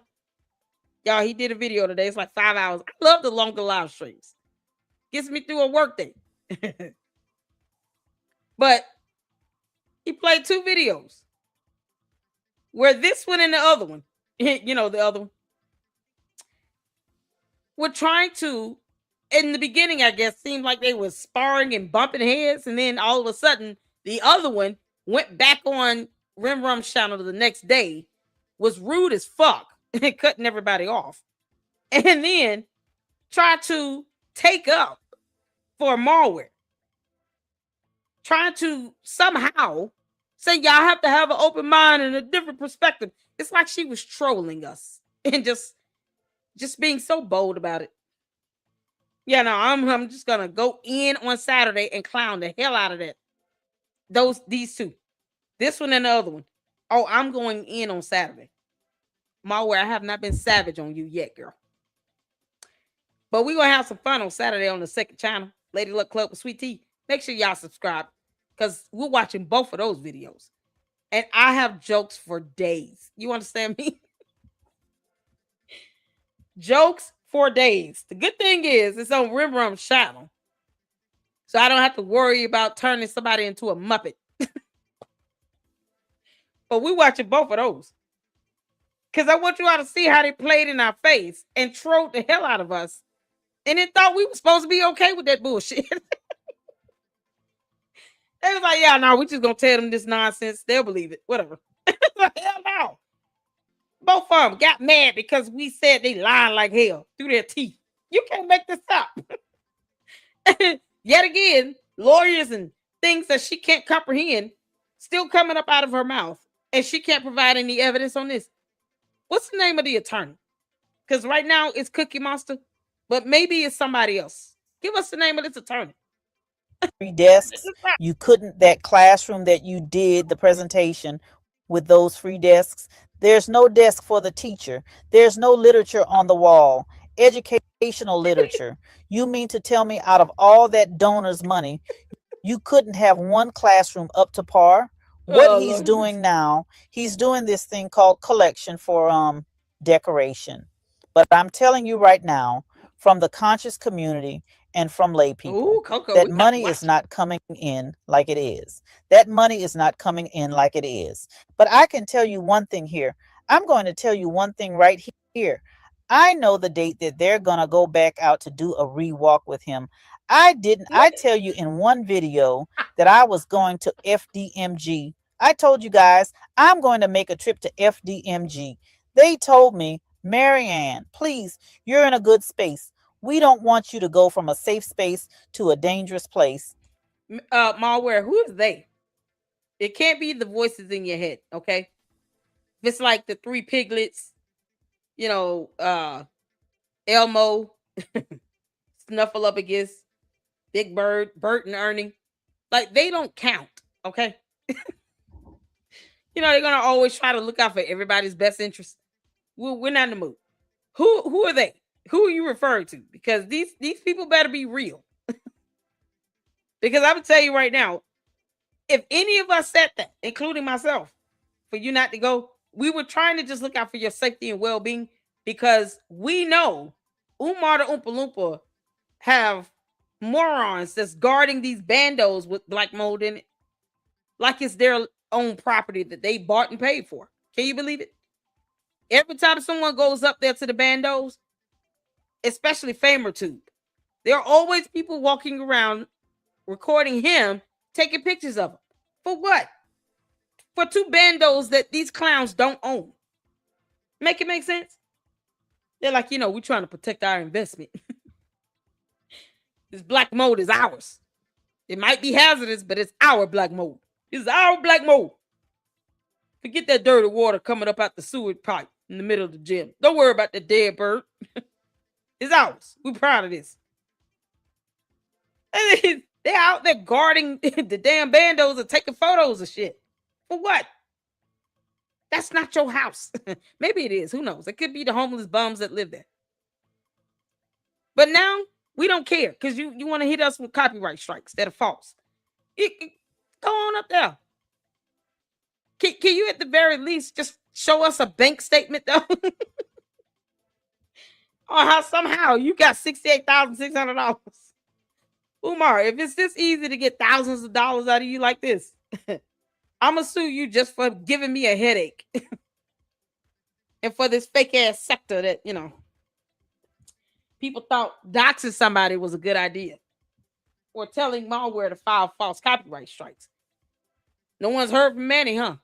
Y'all, he did a video today. It's like 5 hours. I love the longer live streams. Gets me through a work day. But he played 2 videos where this one and the other one, you know, the other one, were trying to, in the beginning, I guess, seemed like they were sparring and bumping heads. And then all of a sudden, the other one went back on Rim Rum's channel the next day, was rude as fuck, and cutting everybody off. And then tried to take up for MALware. Trying to somehow say y'all have to have an open mind and a different perspective. It's like she was trolling us and just being so bold about it. Yeah, no, I'm just gonna go in on Saturday and clown the hell out of that. These 2. This one and the other one. Oh, I'm going in on Saturday. MALware, I have not been savage on you yet, girl. But we're gonna have some fun on Saturday on the second channel, Lady Luck Club with Sweet Tea. Make sure y'all subscribe because we're watching both of those videos. And I have jokes for days. You understand me? Jokes for days. The good thing is it's on Rim Rum's channel. So I don't have to worry about turning somebody into a Muppet. But we're watching both of those. Because I want you all to see how they played in our face and trolled the hell out of us. And then thought we were supposed to be okay with that bullshit. They was like, yeah, no, we just gonna tell them this nonsense. They'll believe it. Whatever. Hell no. Both of them got mad because we said they lying like hell through their teeth. You can't make this up. Yet again, lawyers and things that she can't comprehend still coming up out of her mouth. And she can't provide any evidence on this. What's the name of the attorney? Because right now it's Cookie Monster, but maybe it's somebody else. Give us the name of this attorney.
Desks. You couldn't, that classroom that you did the presentation with those free desks, there's no desk for the teacher. There's no literature on the wall, educational literature. You mean to tell me out of all that donors' money, you couldn't have one classroom up to par? What he's doing now, he's doing this thing called collection for decoration. But I'm telling you right now, from the conscious community and from lay people, that money is not coming in like it is. That money is not coming in like it is. But I can tell you one thing here. I'm going to tell you one thing right here. I know the date that they're going to go back out to do a rewalk with him. I tell you in one video that I was going to FDMG. I told you guys I'm going to make a trip to FDMG. They told me, Marianne, please, you're in a good space. We don't want you to go from a safe space to a dangerous place.
MALware, who is they? It can't be the voices in your head, okay? It's like the 3 piglets, you know, Elmo, Snuffleupagus, Big Bird, Bert and Ernie. Like, they don't count, okay? You know, they're going to always try to look out for everybody's best interest. We're not in the mood. Who are they? Who are you referring to? Because these people better be real. Because I'm going to tell you right now, if any of us said that, including myself, for you not to go, we were trying to just look out for your safety and well-being because we know Umar the Oompa Loompa have morons that's guarding these bandos with black mold in it like it's their own property that they bought and paid for. Can you believe it? Every time someone goes up there to the bandos, especially FamerTube, there are always people walking around recording him, taking pictures of him. For what? For 2 bandos that these clowns don't own. Make it make sense? They're like, you know, we're trying to protect our investment. This black mold is ours. It might be hazardous, but it's our black mold. It's our black mold. Forget that dirty water coming up out the sewer pipe in the middle of the gym. Don't worry about the dead bird. It's ours. We're proud of this. And they're out there guarding the damn bandos and taking photos of shit. For what? That's not your house. Maybe it is. Who knows? It could be the homeless bums that live there. But now we don't care because you want to hit us with copyright strikes that are false. Go on up there. Can you at the very least just show us a bank statement though? on how somehow you got $68,600. Umar, if it's this easy to get thousands of dollars out of you like this, I'm gonna sue you just for giving me a headache and for this fake ass sector that, people thought doxing somebody was a good idea or telling MALware to file false copyright strikes. No one's heard from Manny, huh?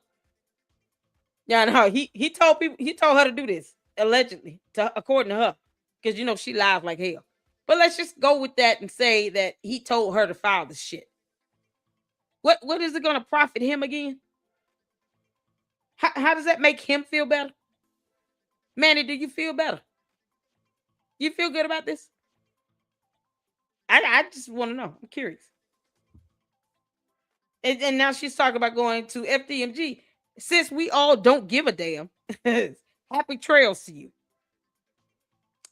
Yeah, no, he told her to do this allegedly, according to her, because she lies like hell. But let's just go with that and say that he told her to file this shit. What is it going to profit him again? How does that make him feel better? Manny, do you feel better? You feel good about this? I just want to know. I'm curious. And now she's talking about going to FDMG. Since we all don't give a damn, happy trails to you.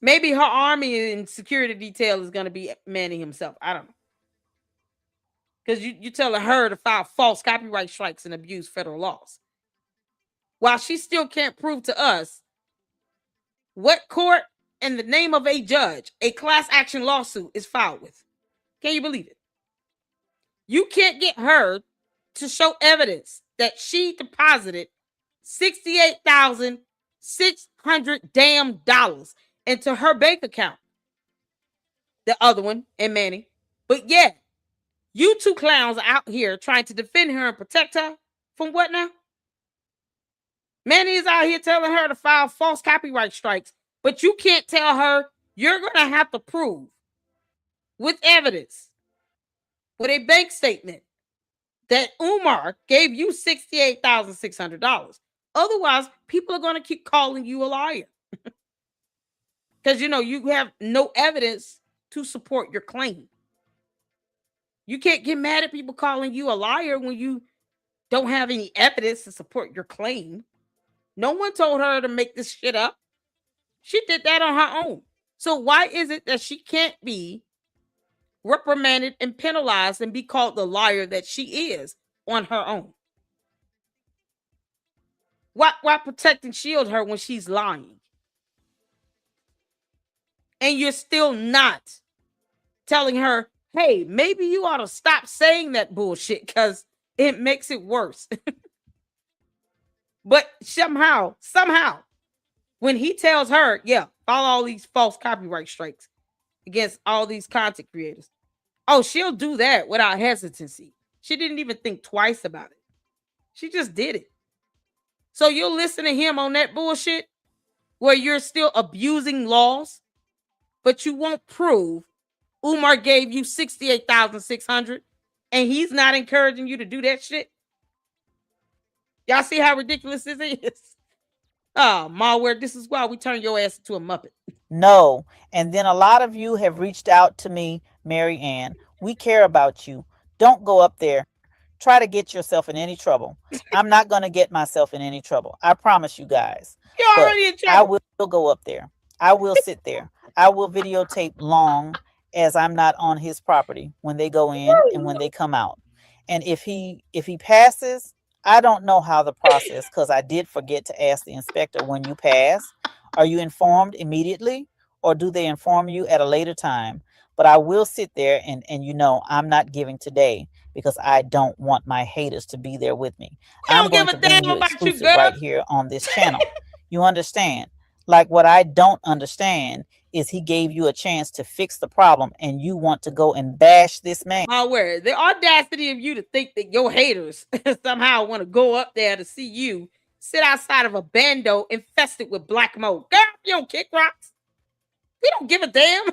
Maybe her army and security detail is going to be Manny himself. I don't know. Because you're telling her to file false copyright strikes and abuse federal laws. While she still can't prove to us what court in the name of a judge a class action lawsuit is filed with. Can you believe it? You can't get her to show evidence that she deposited $68,600 damn dollars into her bank account. The other one, and Manny. But yeah, you two clowns are out here trying to defend her and protect her from what now? Manny is out here telling her to file false copyright strikes, but you can't tell her you're going to have to prove with evidence, with a bank statement, that Umar gave you $68,600. Otherwise, people are going to keep calling you a liar. Because, you have no evidence to support your claim. You can't get mad at people calling you a liar when you don't have any evidence to support your claim. No one told her to make this shit up. She did that on her own. So why is it that she can't be reprimanded and penalized and be called the liar that she is on her own? Why protect and shield her when she's lying? And you're still not telling her, hey, maybe you ought to stop saying that bullshit because it makes it worse. But somehow, when he tells her, yeah, file all these false copyright strikes against all these content creators, oh, she'll do that without hesitancy. She didn't even think twice about it. She just did it. So you'll listen to him on that bullshit where you're still abusing laws, but you won't prove Umar gave you $68,600 and he's not encouraging you to do that shit. Y'all see how ridiculous this is? Oh, MALware, this is why we turn your ass into a Muppet.
No. And then a lot of you have reached out to me, Mary Ann. We care about you. Don't go up there. Try to get yourself in any trouble. I'm not going to get myself in any trouble. I promise you guys.
You're already in trouble.
I will go up there. I will sit there. I will videotape long as I'm not on his property when they go in and when they come out. And if he passes, I don't know how the process, because I did forget to ask the inspector, when you pass, are you informed immediately or do they inform you at a later time? But I will sit there and I'm not giving today because I don't want my haters to be there with me. I'm going to bring you exclusive right here on this channel. You understand? Like, what I don't understand is he gave you a chance to fix the problem and you want to go and bash this man.
MALware, the audacity of you to think that your haters somehow want to go up there to see you sit outside of a bando infested with black mold. Girl, you don't kick rocks. We don't give a damn.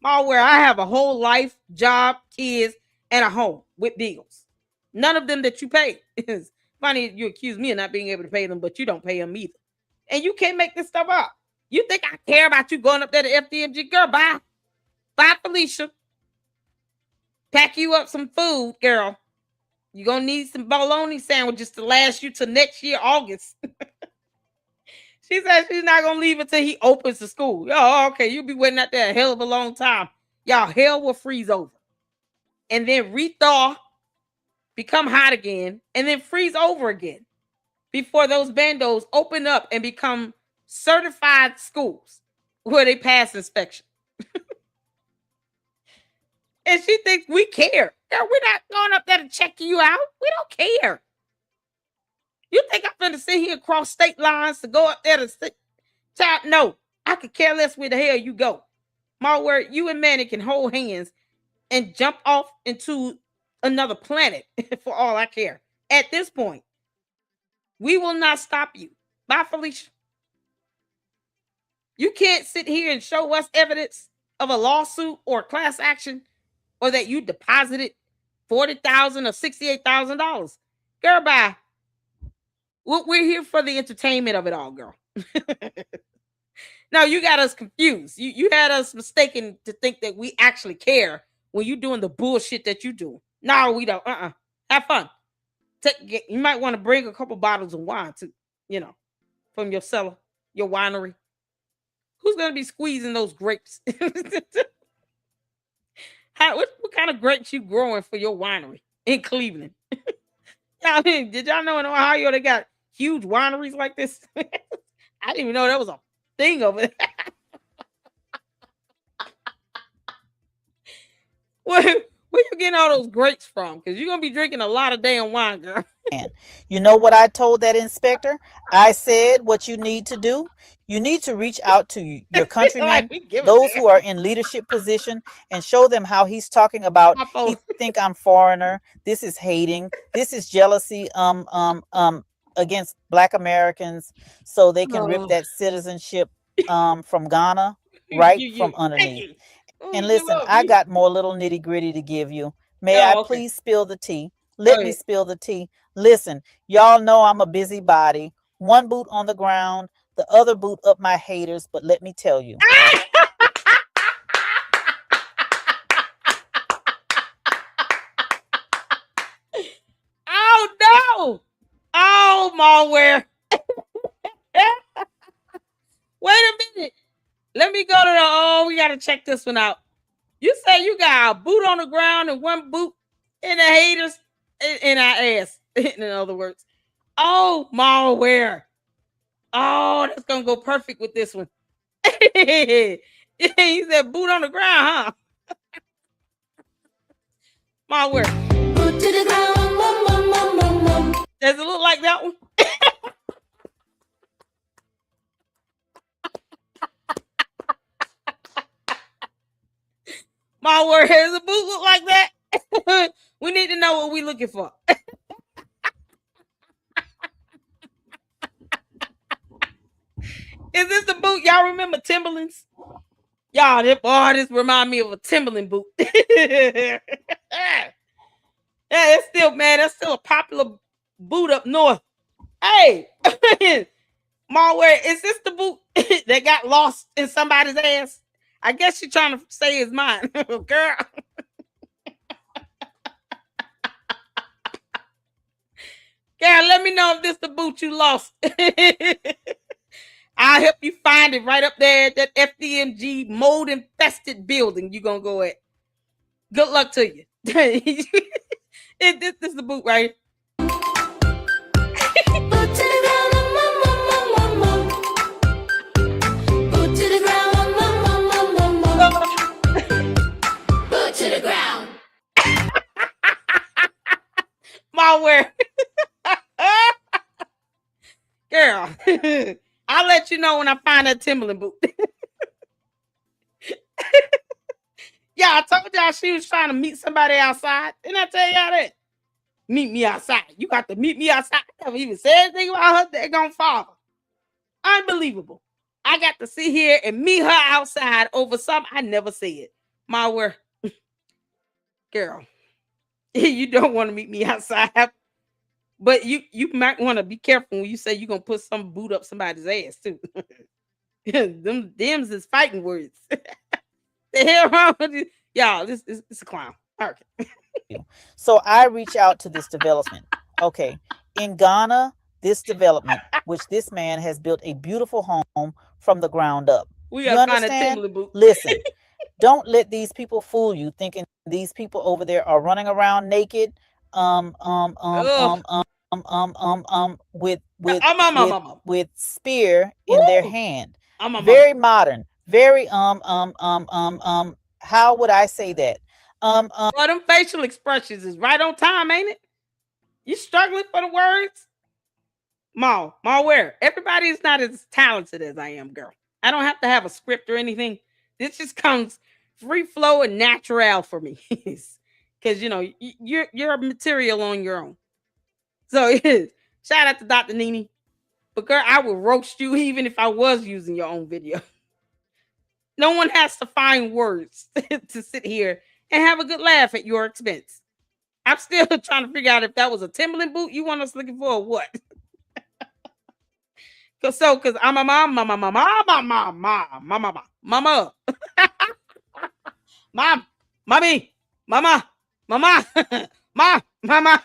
MALware, I have a whole life, job, kids, and a home with bills. None of them that you pay. It's funny you accuse me of not being able to pay them, but you don't pay them either. And you can't make this stuff up. You think I care about you going up there to FDMG? Girl, bye. Bye, Felicia. Pack you up some food, girl. You're going to need some bologna sandwiches to last you till next year, August. She said she's not going to leave until he opens the school. Oh, okay. You'll be waiting out there a hell of a long time. Y'all, hell will freeze over. And then rethaw, become hot again, and then freeze over again. before those bandos open up and become certified schools where they pass inspection. And she thinks we care. Girl, we're not going up there to check you out. We don't care. You think I'm going to sit here across state lines to go up there to sit? Child, no. I could care less where the hell you go. MALware, you and Manny can hold hands and jump off into another planet for all I care. At this point, we will not stop you. Bye, Felicia. You can't sit here and show us evidence of a lawsuit or class action or that you deposited $40,000 or $68,000. Girl, bye. We're here for the entertainment of it all, girl. No, you got us confused. You had us mistaken to think that we actually care when you're doing the bullshit that you do. No, we don't. Have fun. You might want to bring a couple bottles of wine too, from your cellar, your winery. Who's going to be squeezing those grapes? What kind of grapes you growing for your winery in Cleveland? Did y'all know in Ohio they got huge wineries like this? I didn't even know that was a thing over there. Where you getting all those grapes from? Because you're going to be drinking a lot of damn wine, girl.
You know what I told that inspector? I said what you need to do. You need to reach out to your countrymen, those who are in leadership position, and show them how he's talking about he think I'm foreigner. This is hating. This is jealousy against Black Americans, so they can rip that citizenship from Ghana from underneath. And listen, I got more little nitty gritty to give you. May I please spill the tea? Let me spill the tea. Listen, y'all know I'm a busybody. One boot on the ground, the other boot up my haters. But let me tell you.
Oh, no. Oh, MALware. Wait a minute. Let me go to we got to check this one out. You say you got a boot on the ground and one boot in the haters in our ass. In other words. Oh, MALware. Oh, that's going to go perfect with this one. He said boot on the ground, huh? MALware. Boot to the ground. Does it look like that one? MALware, does a boot look like that? We need to know what we're looking for. Is this the boot? Y'all remember Timberlands? Y'all, this remind me of a Timberland boot. Yeah, it's still, man, that's still a popular boot up north. Hey, MALware, is this the boot that got lost in somebody's ass? I guess you're trying to say it's mine, girl. Girl, let me know if this the boot you lost. I'll help you find it right up there at that FDMG mold infested building you're going to go at. Good luck to you. This is the boot, right? MALware. Girl, I'll let you know when I find that Timberland boot. Yeah, I told y'all she was trying to meet somebody outside. Didn't I tell y'all that? Meet me outside. You got to meet me outside. I never even said anything about her daggone father. Unbelievable. I got to sit here and meet her outside over something I never said. MALware. Girl, you don't want to meet me outside. But you might want to be careful when you say you're going to put some boot up somebody's ass, too. Them's is fighting words. The hell wrong with you? Y'all, this is a clown. Okay.
So I reach out to this development. Okay. In Ghana, this development, which this man has built a beautiful home from the ground up.
We got to find a Timberland boot.
Listen, don't let these people fool you thinking these people over there are running around naked with with
I'm
with spear in their
Woo!
hand.
I'm
Very modern. Very how would I say that?
Well, them facial expressions is right on time, ain't it? You struggling for the words? MALware. Everybody is not as talented as I am, girl. I don't have to have a script or anything. This just comes free flow and natural for me. Because you're material on your own. So shout out to Dr. Nini. But girl, I would roast you even if I was using your own video. No one has to find words to sit here and have a good laugh at your expense. I'm still trying to figure out if that was a Timberland boot you want us looking for or what. Cause I'm a mom, mama, mama, mama, mama, mama, mama, mom, mommy, mama, mama, mom, mama,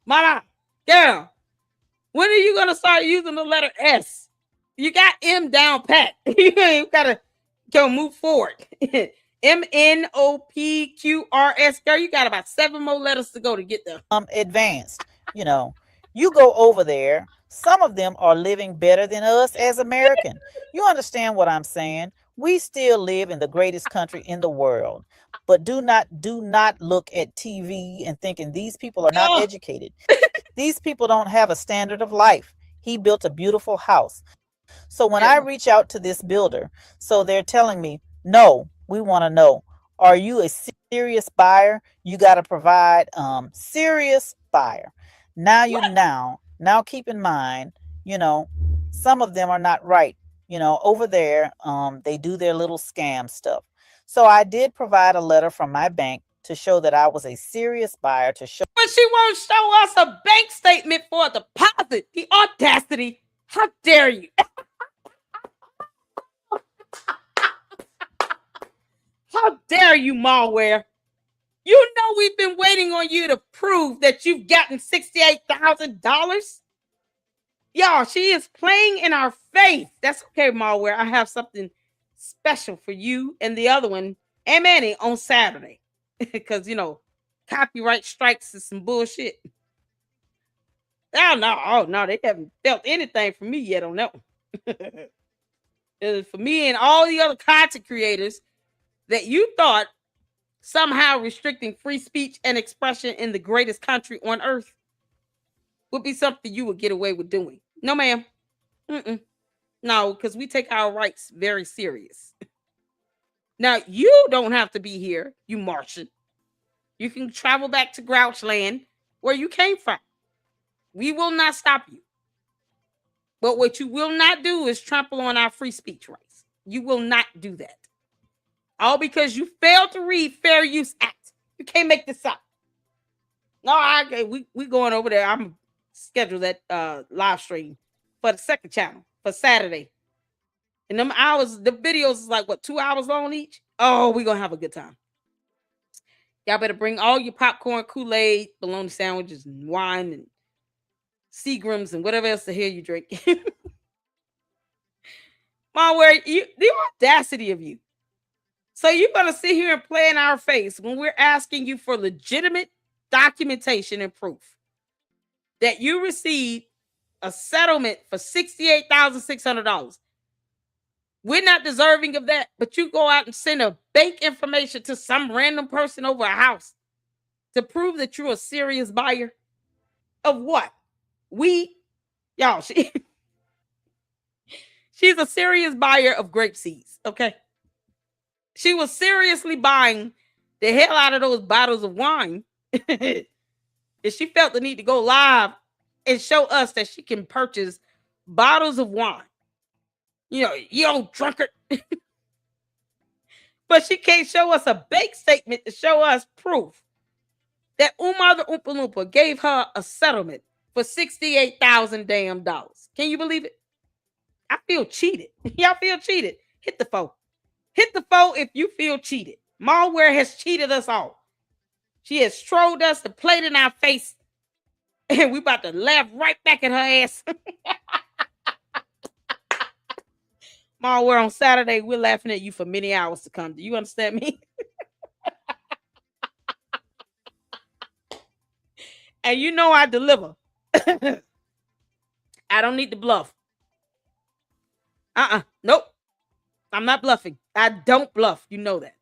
mama, girl. When are you gonna start using the letter S? You got M down pat. You gotta go move forward. MNOPQRS. Girl, you got about 7 more letters to go to get there.
Advanced. You go over there. Some of them are living better than us as American. You understand what I'm saying? We still live in the greatest country in the world. But do not look at TV and thinking these people are not educated. These people don't have a standard of life. He built a beautiful house. So when I reach out to this builder, so they're telling me, no, we want to know, are you a serious buyer? You got to provide serious buyer. Now keep in mind, some of them are not right. Over there, they do their little scam stuff. So I did provide a letter from my bank to show that I was a serious buyer, to show.
But she won't show us a bank statement for a deposit. The audacity. How dare you? How dare you, MALware? You know we've been waiting on you to prove that you've gotten $68,000. Y'all, she is playing in our face. That's okay, MALware. I have something special for you and the other one and Manny on Saturday. Because, copyright strikes is some bullshit. Oh, no, they haven't felt anything from me yet on that one. For me and all the other content creators that you thought somehow restricting free speech and expression in the greatest country on earth would be something you would get away with doing. No, ma'am. No, because we take our rights very serious. Now, you don't have to be here, you Martian. You can travel back to Grouchland where you came from. We will not stop you. But what you will not do is trample on our free speech rights. You will not do that. All because you failed to read Fair Use Act. You can't make this up. No, we going over there. I'm schedule that live stream for the second channel for Saturday. And them hours, the videos is like what, 2 hours long each? Oh, we're gonna have a good time. Y'all better bring all your popcorn, Kool-Aid, bologna sandwiches, and wine and Seagrams and whatever else the hell you drink. MALware, the audacity of you. So you're gonna sit here and play in our face when we're asking you for legitimate documentation and proof that you received a settlement for $68,600. We're not deserving of that, but you go out and send a bank information to some random person over a house to prove that you're a serious buyer of what? Y'all, she's a serious buyer of grape seeds, okay? She was seriously buying the hell out of those bottles of wine. And she felt the need to go live and show us that she can purchase bottles of wine. You old drunkard. But she can't show us a bank statement to show us proof that Umar the Oompa Loompa gave her a settlement for $68,000 damn dollars. Can you believe it? I feel cheated. Y'all feel cheated? Hit the phone. Hit the phone if you feel cheated. MALware has cheated us all. She has trolled us and played in our face. And we about to laugh right back at her ass. MALware, on Saturday, we're laughing at you for many hours to come. Do you understand me? And you know I deliver. I don't need to bluff. Nope. I'm not bluffing. I don't bluff. You know that.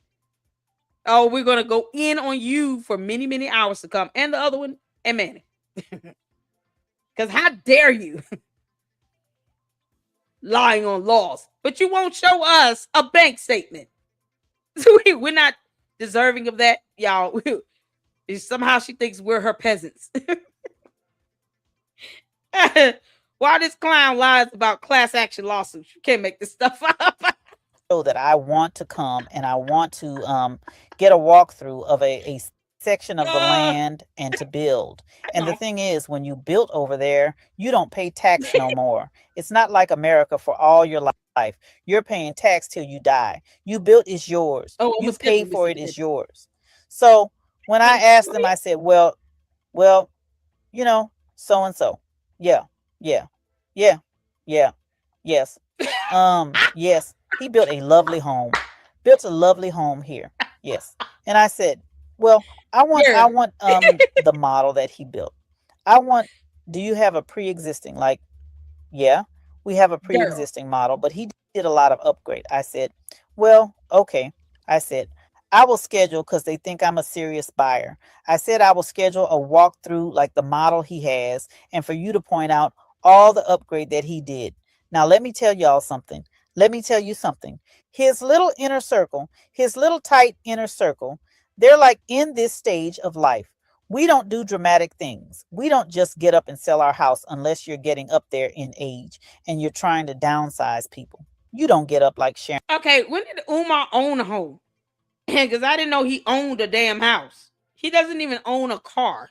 Oh, we're gonna go in on you for many, many hours to come. And the other one, and Manny. Because how dare you lying on laws? But you won't show us a bank statement. We're not deserving of that, y'all. Somehow she thinks we're her peasants. Why this clown lies about class action lawsuits? You can't make this stuff up.
That I want to come and I want to get a walkthrough of a section of the land and to build. And the thing is, when you build over there, you don't pay tax no more. It's not like America for all your life. You're paying tax till you die. You built, it's yours. You pay for it, it's yours. So when I asked them, I said, well, you know, so and so. Yeah, yeah, yeah, yeah, yes. Yes, he built a lovely home. Built a lovely home here. Yes. And I said, well, I want the model that he built. Do you have a pre-existing, like, yeah, we have a pre-existing model, but he did a lot of upgrade. I said, well, okay. I said, I will schedule, because they think I'm a serious buyer. I said I will schedule a walkthrough like the model he has, and for you to point out all the upgrade that he did. Now, let me tell y'all something. Let me tell you something. His little inner circle, his little tight inner circle, they're like in this stage of life. We don't do dramatic things. We don't just get up and sell our house unless you're getting up there in age and you're trying to downsize people. You don't get up like Sharon.
Okay, when did Umar own a home? Because I didn't know he owned a damn house. He doesn't even own a car.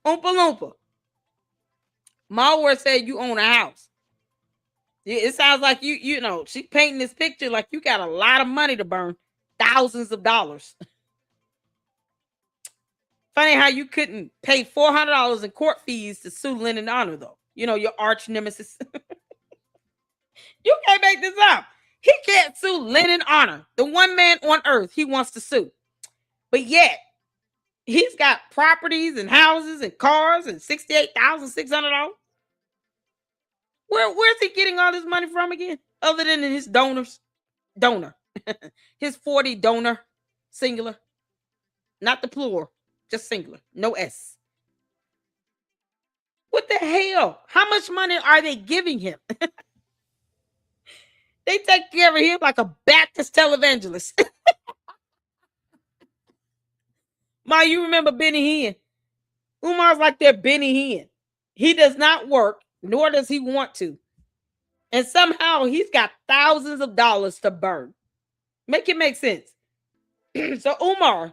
Oompa Loompa. MALware said you own a house. It sounds like you know, she painting this picture like you got a lot of money to burn. Thousands of dollars. Funny how you couldn't pay $400 in court fees to sue Lennon Honor, though. You know, your arch nemesis. You can't make this up. He can't sue Lennon Honor, the one man on earth he wants to sue. But yet, he's got properties and houses and cars and $68,600. Where's he getting all this money from again? Other than his donor. His 40 donor, singular. Not the plural, just singular. No S. What the hell? How much money are they giving him? They take care of him like a Baptist televangelist. Ma, you remember Benny Hinn? Umar's like their Benny Hinn. He does not work, nor does he want to. And somehow he's got thousands of dollars to burn. Make it make sense. So Umar,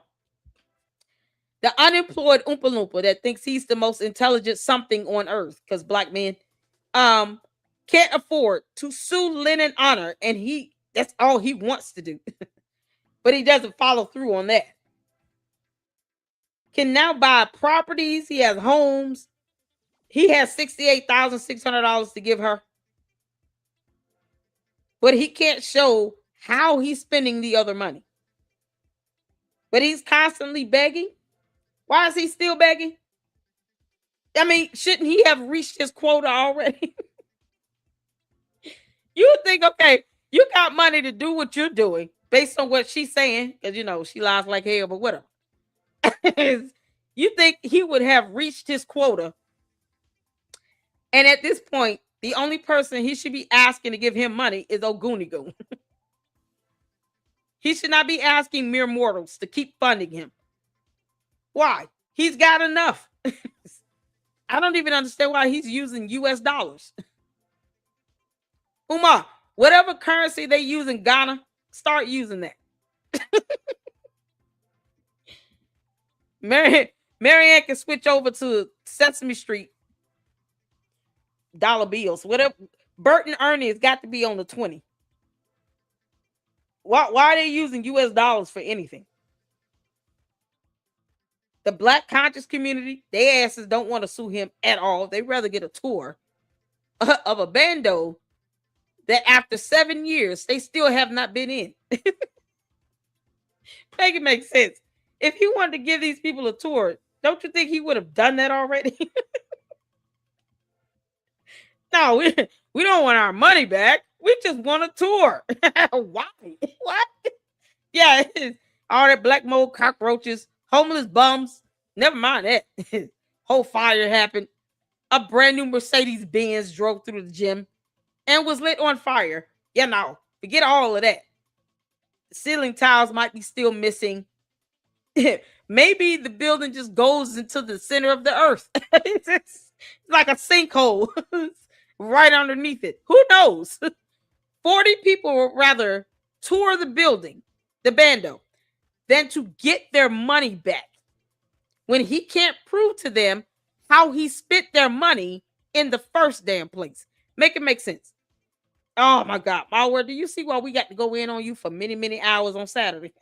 the unemployed Oompa Loompa that thinks he's the most intelligent something on earth, because black men can't afford to sue Lennon Honor, and that's all he wants to do. But he doesn't follow through on that. Can now buy properties. He has homes. He has $68,600 to give her. But he can't show how he's spending the other money. But he's constantly begging. Why is he still begging? I mean, shouldn't he have reached his quota already? You would think, okay, you got money to do what you're doing based on what she's saying, because, you know, she lies like hell, but whatever. You think he would have reached his quota. And at this point, the only person he should be asking to give him money is Ogunigoon. He should not be asking mere mortals to keep funding him. Why? He's got enough. I don't even understand why he's using US dollars. Umar, whatever currency they use in Ghana, start using that. Marianne can switch over to Sesame Street dollar bills. Whatever. Bert and Ernie has got to be on the 20. Why are they using US dollars for anything? The black conscious community, their asses don't want to sue him at all. They'd rather get a tour of a bando that after 7 years, they still have not been in. Make it make sense. If he wanted to give these people a tour, don't you think he would have done that already? No, we don't want our money back. We just want a tour. Why? What? Yeah, all that black mold cockroaches, homeless bums. Never mind that. Whole fire happened. A brand new Mercedes Benz drove through the gym and was lit on fire. Yeah, no, forget all of that. The ceiling tiles might be still missing. Maybe the building just goes into the center of the earth. It's like a sinkhole right underneath it. Who knows? 40 people would rather tour the building, the bando, than to get their money back when he can't prove to them how he spent their money in the first damn place. Make it make sense. Oh my God, MALware, do you see why we got to go in on you for many, many hours on Saturday?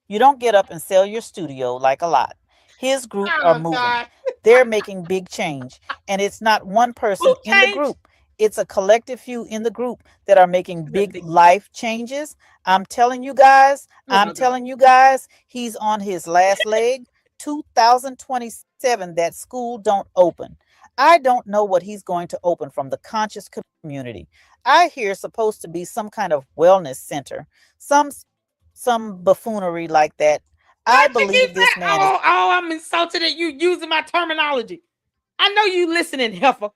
You don't get up and sell your studio like a lot. His group are
Oh
moving.
God.
They're making big change. And it's not one person
Who
in the
changed?
group. It's a collective few in the group that are making
That
big
big
life changes. I'm telling you guys,
oh my God.
he's on his last leg. 2027, that school don't open. I don't know what he's going to open from the conscious community. I hear supposed to be some kind of wellness center, some some buffoonery like that. I
What you keep
believe this
saying?
man is
I'm insulted at you using my terminology. I know you listening, heifer.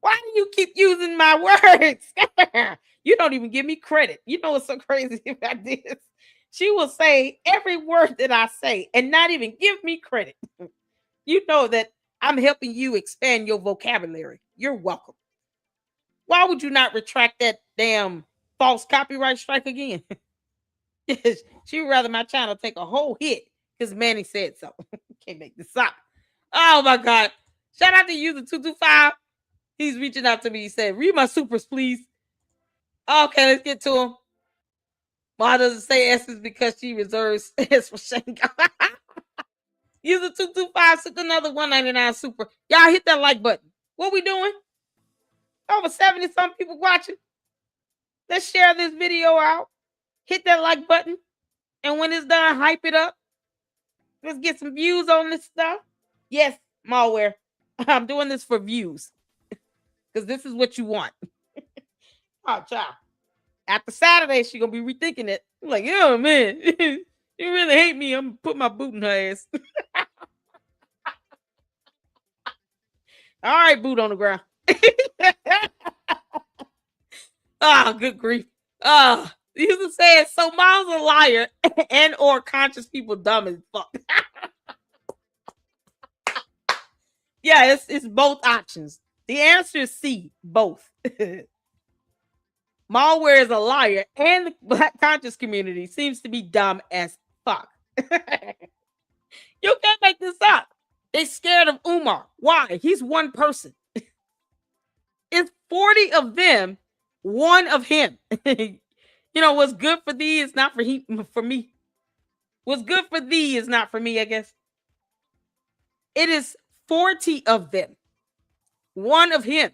Why do you keep using my words? You don't even give me credit. You know what's so crazy about this? She will say every word that I say and not even give me credit. You know that I'm helping you expand your vocabulary. You're welcome. Why would you not retract that damn false copyright strike again? She would rather my channel take a whole hit because Manny said so. Can't make this up. Oh my God. Shout out to user 225. He's reaching out to me. He said, read my supers, please. Okay, let's get to him. Why does it say S is because she reserves S for Shanghai? User 225 took another 199 super. Y'all hit that like button. What we doing? Over 70 some people watching. Let's share this video out. Hit that like button. And when it's done, hype it up. Let's get some views on this stuff. Yes, MALware. I'm doing this for views. Because this is what you want. Oh, child. After Saturday, she gonna be rethinking it. I'm like, oh man, you really hate me. I'm gonna put my boot in her ass. All right, boot on the ground. Ah, good grief. Ah, you said so. Miles a liar and or conscious people dumb as fuck. Yeah, it's both options. The answer is C, both. MALware is a liar, and the black conscious community seems to be dumb as fuck. You can't make this up. They scared of Umar. Why? He's one person. It's 40 of them, one of him. What's good for thee is not for me. What's good for thee is not for me, I guess. It is 40 of them, one of him.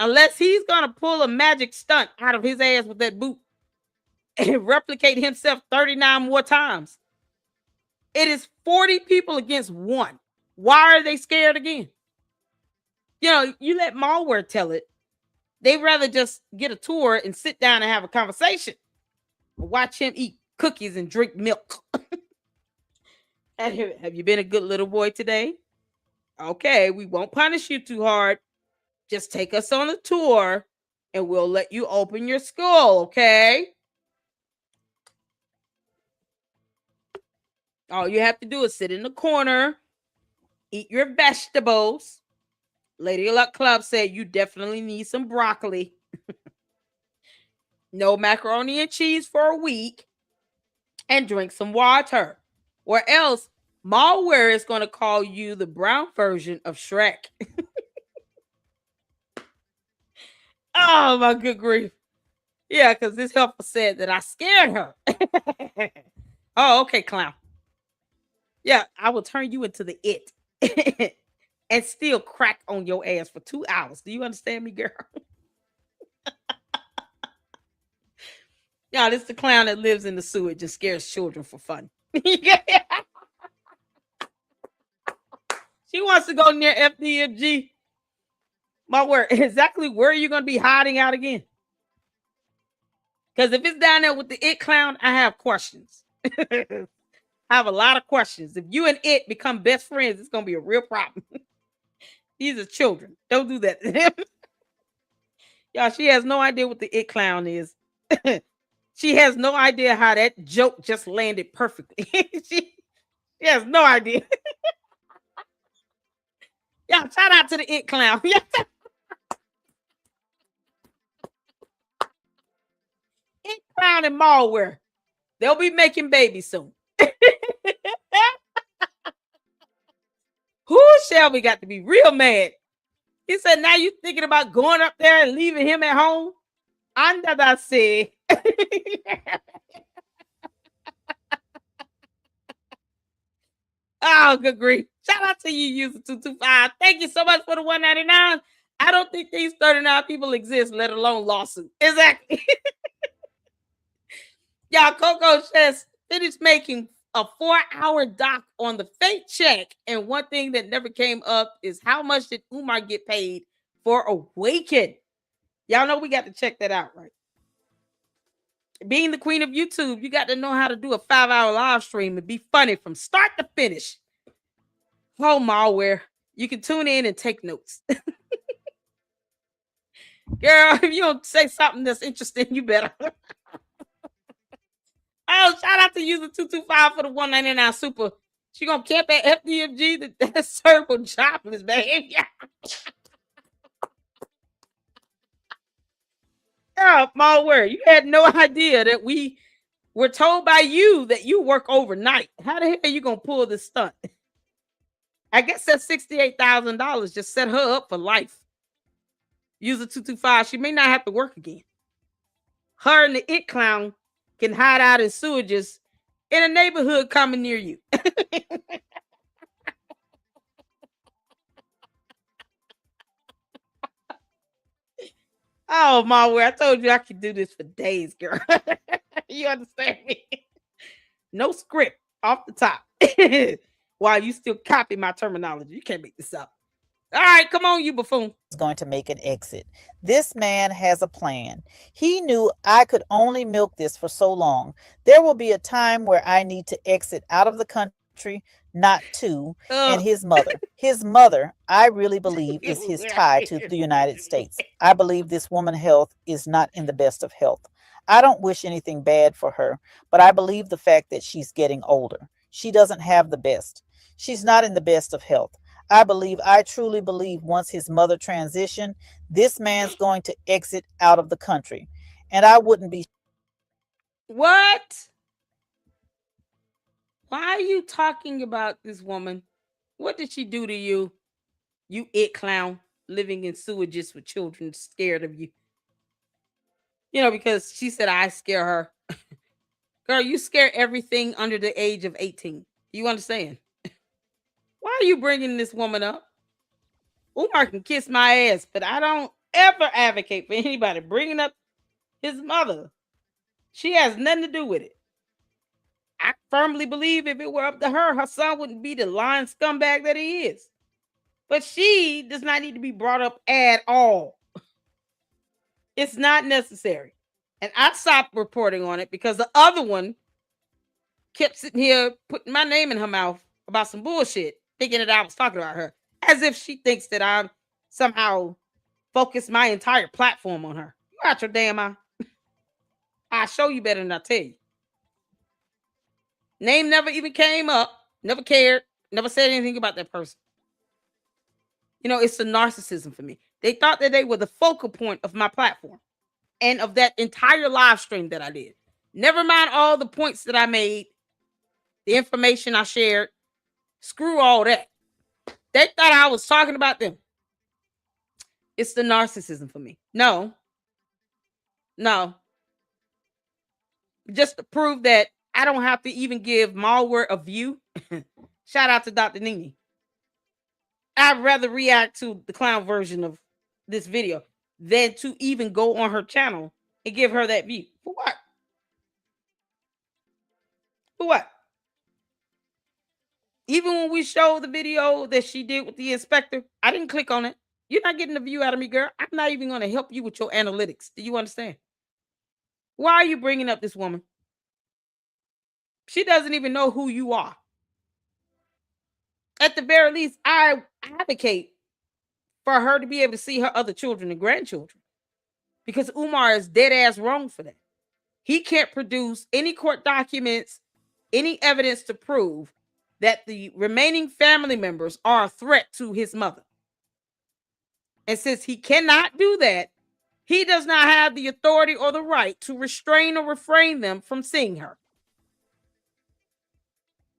Unless he's going to pull a magic stunt out of his ass with that boot and replicate himself 39 more times. It is 40 people against one. Why are they scared again? You let MALware tell it. They'd rather just get a tour and sit down and have a conversation. Watch him eat cookies and drink milk. Have you been a good little boy today? Okay, we won't punish you too hard. Just take us on a tour and we'll let you open your skull, okay? All you have to do is sit in the corner, eat your vegetables. Lady Luck Club said you definitely need some broccoli. No macaroni and cheese for a week. And drink some water. Or else MALware is going to call you the brown version of Shrek. Oh, my good grief. Yeah, because this helper said that I scared her. Oh, okay, clown. Yeah, I will turn you into the it and still crack on your ass for 2 hours. Do you understand me, girl? Yeah, this is the clown that lives in the sewage and scares children for fun. She wants to go near FDMG. My word, exactly where are you going to be hiding out again? Because if it's down there with the it clown, I have questions. I have a lot of questions. If you and it become best friends, it's going to be a real problem. These are children. Don't do that to them. Y'all, she has no idea what the it clown is. She has no idea how that joke just landed perfectly. she has no idea. Yeah, shout out to the it clown. it clown and MALware. They'll be making babies soon. Who Shelby got to be real mad? He said, now you thinking about going up there and leaving him at home? Under that say. Oh, good grief. Shout out to you, user 225. Thank you so much for the 199. I don't think these 39 people exist, let alone lawsuit. Exactly. Y'all, Coco just finished making a 4-hour doc on the fake check. And one thing that never came up is how much did Umar get paid for Awaken? Y'all know we got to check that out, right? Being the queen of YouTube, you got to know how to do a 5-hour live stream and be funny from start to finish. Oh, MALware. You can tune in and take notes. Girl, if you don't say something that's interesting, you better. Oh, shout out to user 225 for the 199 super. She gonna camp at FDMG. That's circle jobless behavior. Yeah, MALware. You had no idea that we were told by you that you work overnight. How the hell are you gonna pull this stunt? I guess that $68,000 just set her up for life. User 225, she may not have to work again. Her and the it clown can hide out in sewages in a neighborhood coming near you. Oh, MALware, I told you I could do this for days, girl. You understand me? No script off the top. While you still copy my terminology. You can't make this up. All right, come on, you buffoon.
Is going to make an exit. This man has a plan. He knew I could only milk this for so long. There will be a time where I need to exit out of the country, not to, and his mother. His mother, I really believe, is his tie to the United States. I believe this woman's health is not in the best of health. I don't wish anything bad for her, but I believe the fact that she's getting older. She doesn't have the best. She's not in the best of health. I truly believe once his mother transitioned, this man's going to exit out of the country. And I wouldn't be.
What? Why are you talking about this woman? What did she do to you? You it clown living in sewages with children scared of you. You know, because she said I scare her. Girl, you scare everything under the age of 18. You understand? Why are you bringing this woman up? Umar can kiss my ass, but I don't ever advocate for anybody bringing up his mother. She has nothing to do with it. I firmly believe if it were up to her, her son wouldn't be the lying scumbag that he is. But she does not need to be brought up at all. It's not necessary. And I stopped reporting on it because the other one kept sitting here putting my name in her mouth about some bullshit, thinking that I was talking about her, as if she thinks that I'm somehow focused my entire platform on her. You out your damn eye. I'll show you better than I tell you. Name never even came up, never cared, never said anything about that person. You know, it's the narcissism for me. They thought that they were the focal point of my platform and of that entire live stream that I did. Never mind all the points that I made, the information I shared. Screw all that. They thought I was talking about them. It's the narcissism for me. No. Just to prove that I don't have to even give MALware a view. Shout out to Dr. Nini. I'd rather react to the clown version of this video than to even go on her channel and give her that view. For what? For what? Even when we showed the video that she did with the inspector, I didn't click on it. You're not getting the view out of me, girl. I'm not even going to help you with your analytics. Do you understand? Why are you bringing up this woman? She doesn't even know who you are. At the very least, I advocate for her to be able to see her other children and grandchildren, because Umar is dead ass wrong for that. He can't produce any court documents, any evidence to prove that the remaining family members are a threat to his mother. And since he cannot do that, he does not have the authority or the right to restrain or refrain them from seeing her.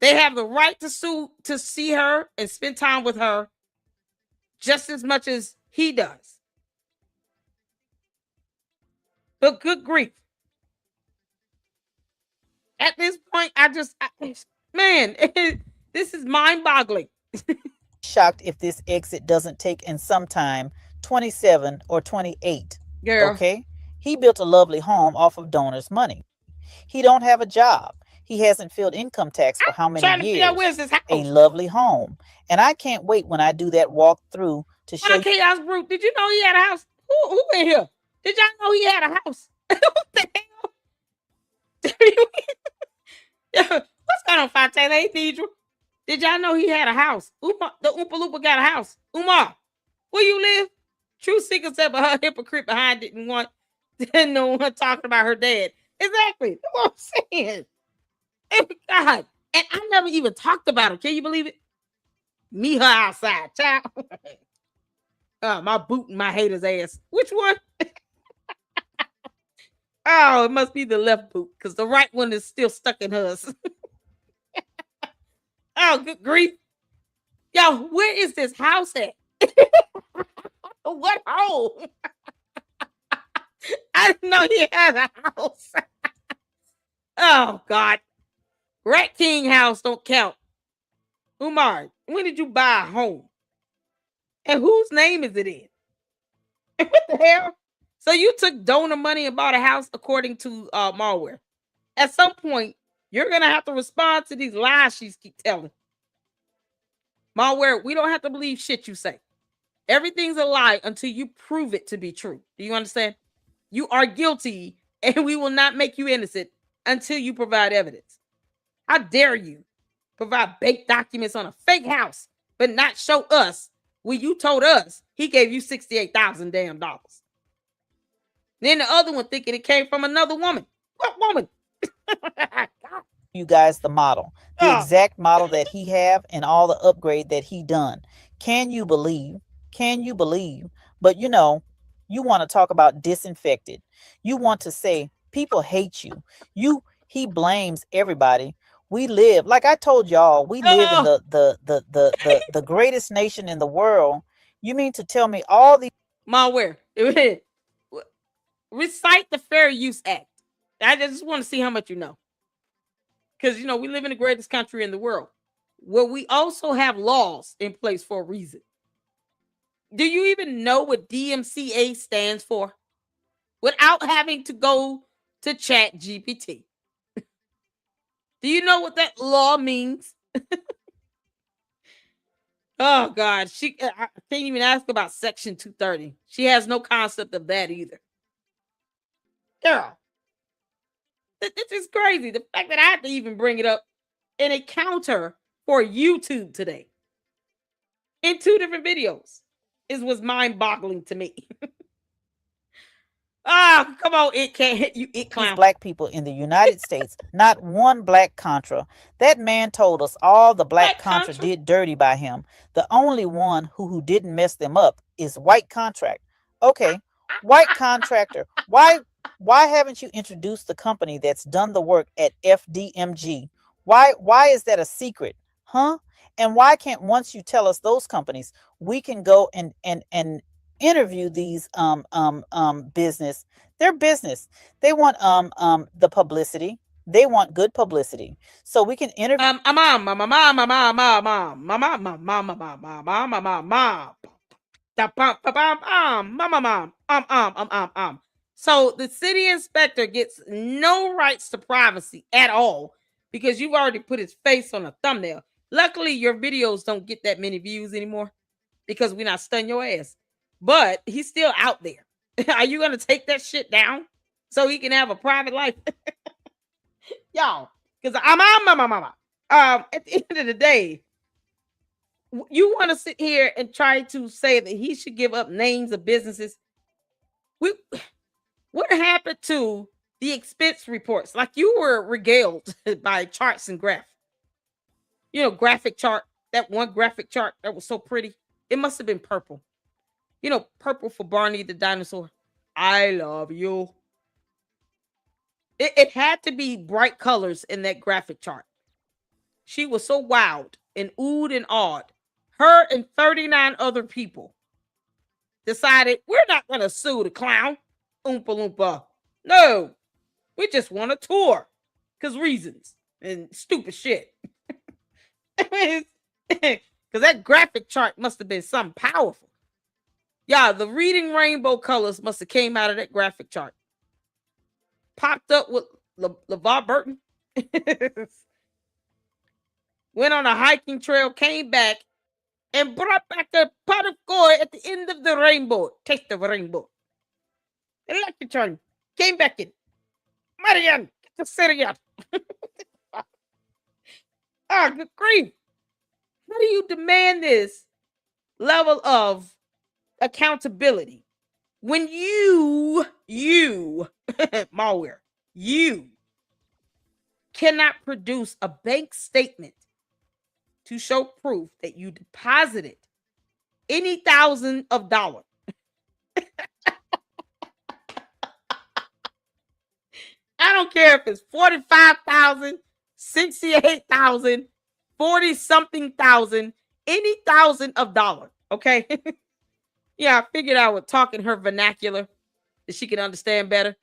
They have the right to see her and spend time with her just as much as he does. But good grief. At this point, man, this is mind-boggling.
Shocked if this exit doesn't take in sometime 27 or 28.
Girl.
Okay? He built a lovely home off of donors' money. He don't have a job. He hasn't filled income tax for how many years?
Where's this house?
A lovely home. And I can't wait when I do that walk through to show you.
Chaos Brute, did you know he had a house? Who in here? Did y'all know he had a house? What the hell? What's going on, Fontaine? Hey, Deidre. Did y'all know he had a house? Umar, the Oompa Loompa got a house. Umar, where you live? True Seeker said, but her hypocrite behind didn't want no one talking about her dad. Exactly. That's what I'm saying. Oh, God. And I never even talked about him. Can you believe it? Me, her outside, child. My boot and my hater's ass. Which one? Oh, it must be the left boot, because the right one is still stuck in hers. Oh, good grief. Yo, where is this house at? What hole? I didn't know he had a house. Oh, God. Rat King house don't count. Umar, when did you buy a home? And whose name is it in? What the hell? So you took donor money and bought a house according to MALware. At some point, you're going to have to respond to these lies she's keep telling. MALware, we don't have to believe shit you say. Everything's a lie until you prove it to be true. Do you understand? You are guilty, and we will not make you innocent until you provide evidence. How dare you provide fake documents on a fake house, but not show us when you told us he gave you $68,000 damn dollars. Then the other one thinking it came from another woman. What woman?
You guys the model, the exact model that he have, and all the upgrade that he done. Can you believe? Can you believe? But you know, you want to talk about disinfected. You want to say people hate you. He blames everybody. We live, like I told y'all, we live in the greatest nation in the world. You mean to tell me all these
MALware? Recite the Fair Use Act. I just want to see how much you know. Because, you know, we live in the greatest country in the world, where we also have laws in place for a reason. Do you even know what DMCA stands for? Without having to go to Chat GPT. Do you know what that law means? Oh, God. I can't even ask about Section 230. She has no concept of that either. Girl. This is crazy. The fact that I had to even bring it up in a counter for YouTube today in 2 different videos was mind-boggling to me. Oh, come on, it can't hit you, it clown.
Black people in the United States, not one black Contra. That man told us all the black Contra did dirty by him. The only one who didn't mess them up is white contract. Okay, white contractor. Why haven't you introduced the company that's done the work at FDMG? Why is that a secret? Huh? And why can't, once you tell us those companies, we can go and interview these business. Their business. They want the publicity. They want good publicity. So we can interview
So the city inspector gets no rights to privacy at all, because you've already put his face on a thumbnail. Luckily, your videos don't get that many views anymore because we're not stunning your ass. But he's still out there. Are you gonna take that shit down so he can have a private life? Y'all, because at the end of the day, you want to sit here and try to say that he should give up names of businesses. We what happened to the expense reports? Like you were regaled by charts and graph. Graphic chart. That one graphic chart that was so pretty. It must have been purple. Purple for Barney the dinosaur. I love you. It had to be bright colors in that graphic chart. She was so wild and oohed and awed. Her and 39 other people decided we're not going to sue the clown. Oompa Loompa. No, we just want a tour. Because reasons and stupid shit. Because that graphic chart must have been something powerful. Yeah, the reading rainbow colors must have came out of that graphic chart. Popped up with LeVar Burton. Went on a hiking trail, came back, and brought back a pot of gold at the end of the rainbow. Taste the rainbow. Electron came back in. Marianne, get the cereal. Good grief. How do you demand this level of accountability when you, MALware, you cannot produce a bank statement to show proof that you deposited any thousand of dollars? I don't care if it's 45,000, 68,000, 40 something thousand, any thousand of dollars. Okay. Yeah, I figured out with talking her vernacular that she can understand better.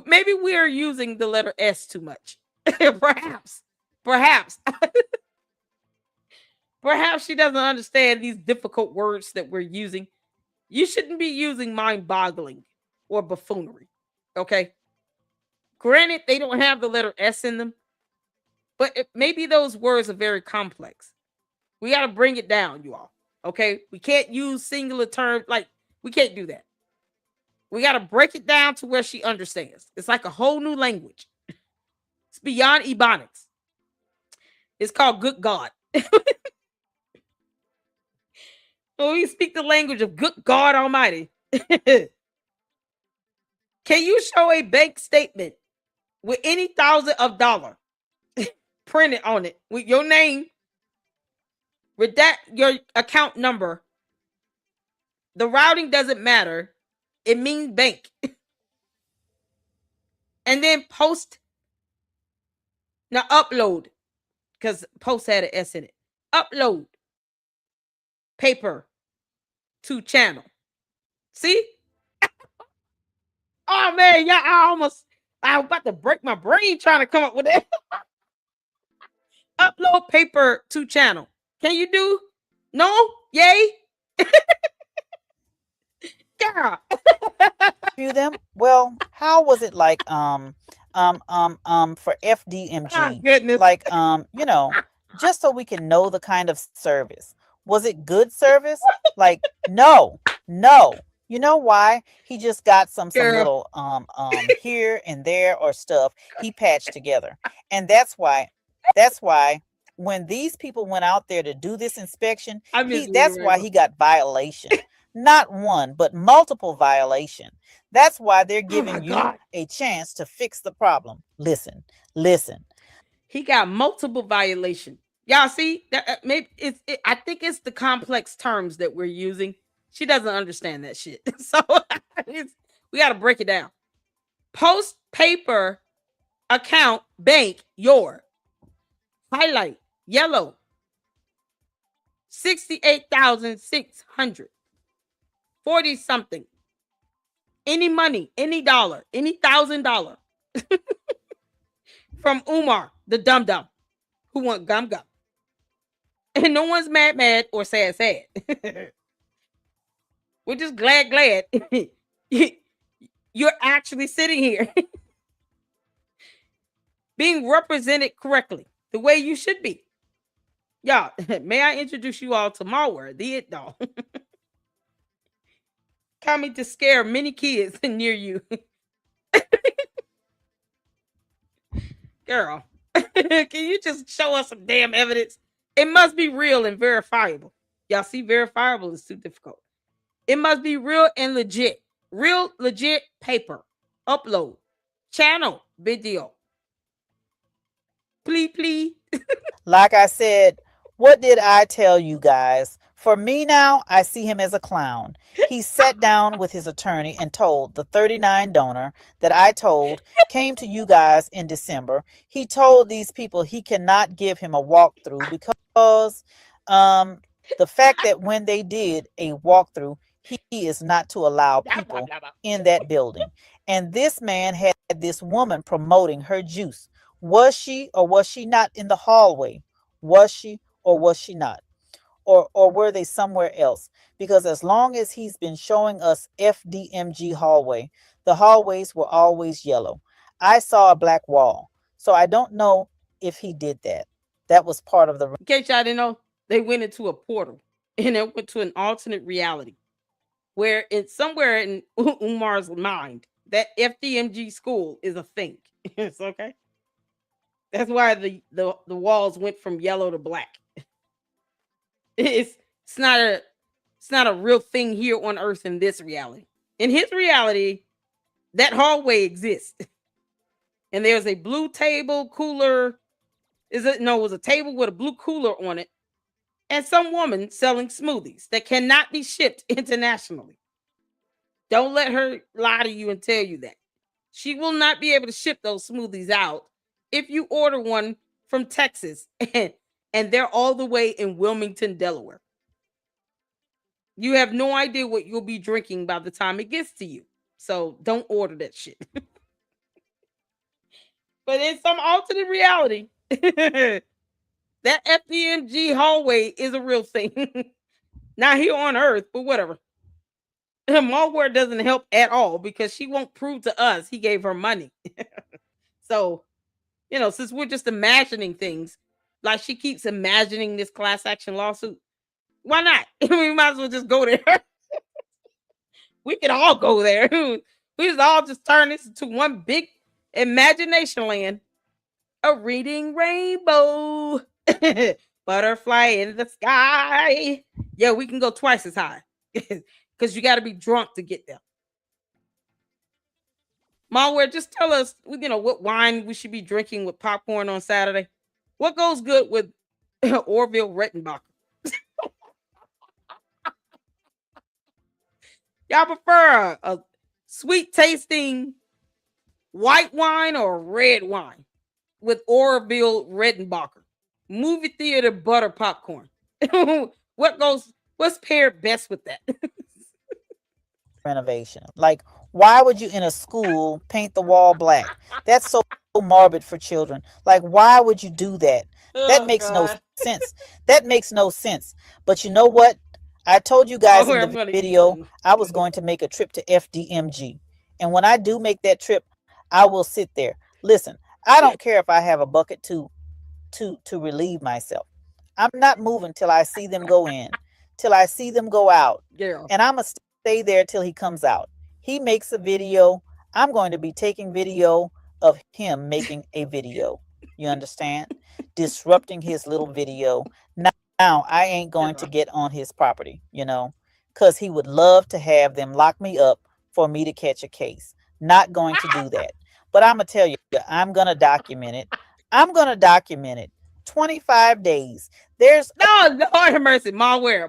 Maybe we are using the letter S too much. Perhaps. Perhaps she doesn't understand these difficult words that we're using. You shouldn't be using mind-boggling or buffoonery. Okay. Granted, they don't have the letter S in them, but maybe those words are very complex. We got to bring it down, you all. Okay. We can't use singular terms. Like, we can't do that. We got to break it down to where she understands. It's like a whole new language. It's beyond Ebonics. It's called good God. So we speak the language of good God Almighty. Can you show a bank statement with any thousand of dollar printed on it with your name, redact your account number? The routing doesn't matter. It means bank. And then post. Now upload, because post had an S in it. Upload paper to channel. See? Oh man, yeah, I was about to break my brain trying to come up with that. Upload paper to channel. Can you do? No? Yay? Yeah.
View them? Well, how was it like for FDMG?
Oh, goodness.
Like just so we can know the kind of service. Was it good service? Like, no. You know why? He just got some little here and there or stuff he patched together. And that's why when these people went out there to do this inspection, that's why he got violation. Not one, but multiple violation. That's why they're giving you a chance to fix the problem. Listen.
He got multiple violation. Y'all see that? Maybe I think it's the complex terms that we're using. She doesn't understand that shit. So we got to break it down. Post paper account bank your highlight yellow 68,600 40 something. Any money, any dollar, any $1,000 from Umar the dum dum who want gum gum. And no one's mad or sad. We're just glad you're actually sitting here being represented correctly, the way you should be. Y'all, may I introduce you all to MALware, the it doll, coming to scare many kids near you. Girl, can you just show us some damn evidence? It must be real and verifiable. Y'all see, verifiable is too difficult. It must be real and legit. Real, legit paper. Upload. Channel video. Please, please.
Like I said, what did I tell you guys? For me now, I see him as a clown. He sat down with his attorney and told the 39 donor that I told came to you guys in December. He told these people he cannot give him a walkthrough because the fact that when they did a walkthrough, he is not to allow people in that building. And this man had this woman promoting her juice. Was she or was she not in the hallway? Was she or was she not? Or were they somewhere else? Because as long as he's been showing us FDMG hallway, the hallways were always yellow. I saw a black wall. So I don't know if he did that. That was part of the...
In case y'all didn't know, they went into a portal and it went to an alternate reality where it's somewhere in Umar's mind that FDMG school is a thing. It's okay. That's why the walls went from yellow to black. It's not a real thing here on Earth in this reality. In his reality, that hallway exists. And there's a blue table, cooler. It was a table with a blue cooler on it. And some woman selling smoothies that cannot be shipped internationally. Don't let her lie to you and tell you that. She will not be able to ship those smoothies out if you order one from Texas and they're all the way in Wilmington, Delaware. You have no idea what you'll be drinking by the time it gets to you. So don't order that shit. But in some alternate reality, that FDMG hallway is a real thing. Not here on Earth, but whatever. MALware doesn't help at all because she won't prove to us he gave her money. So, since we're just imagining things, like she keeps imagining this class action lawsuit, why not? We might as well just go there. We can all go there. We just all just turn this into one big imagination land. A reading rainbow. Butterfly in the sky. Yeah, we can go twice as high. Because you got to be drunk to get there. MALware, just tell us, what wine we should be drinking with popcorn on Saturday. What goes good with Orville Rettenbacher? Y'all prefer a sweet tasting white wine or red wine with Orville Rettenbacher? Movie theater butter popcorn. What's paired best with that?
Renovation. Like, why would you in a school paint the wall black? That's so morbid for children. Like, why would you do that? That makes no sense. That makes no sense. But you know what? I told you guys in the video I was going to make a trip to FDMG. And when I do make that trip, I will sit there. Listen, I don't care if I have a bucket to relieve myself. I'm not moving till I see them go in, till I see them go out.
Girl.
And I'm going to stay there till he comes out. He makes a video. I'm going to be taking video of him making a video. You understand? Disrupting his little video. Now I ain't going to get on his property, because he would love to have them lock me up for me to catch a case. Not going to do that. But I'm going to tell you, I'm going to document it. I'm going to document it. 25 days. There's...
No, Lord have mercy. MALware.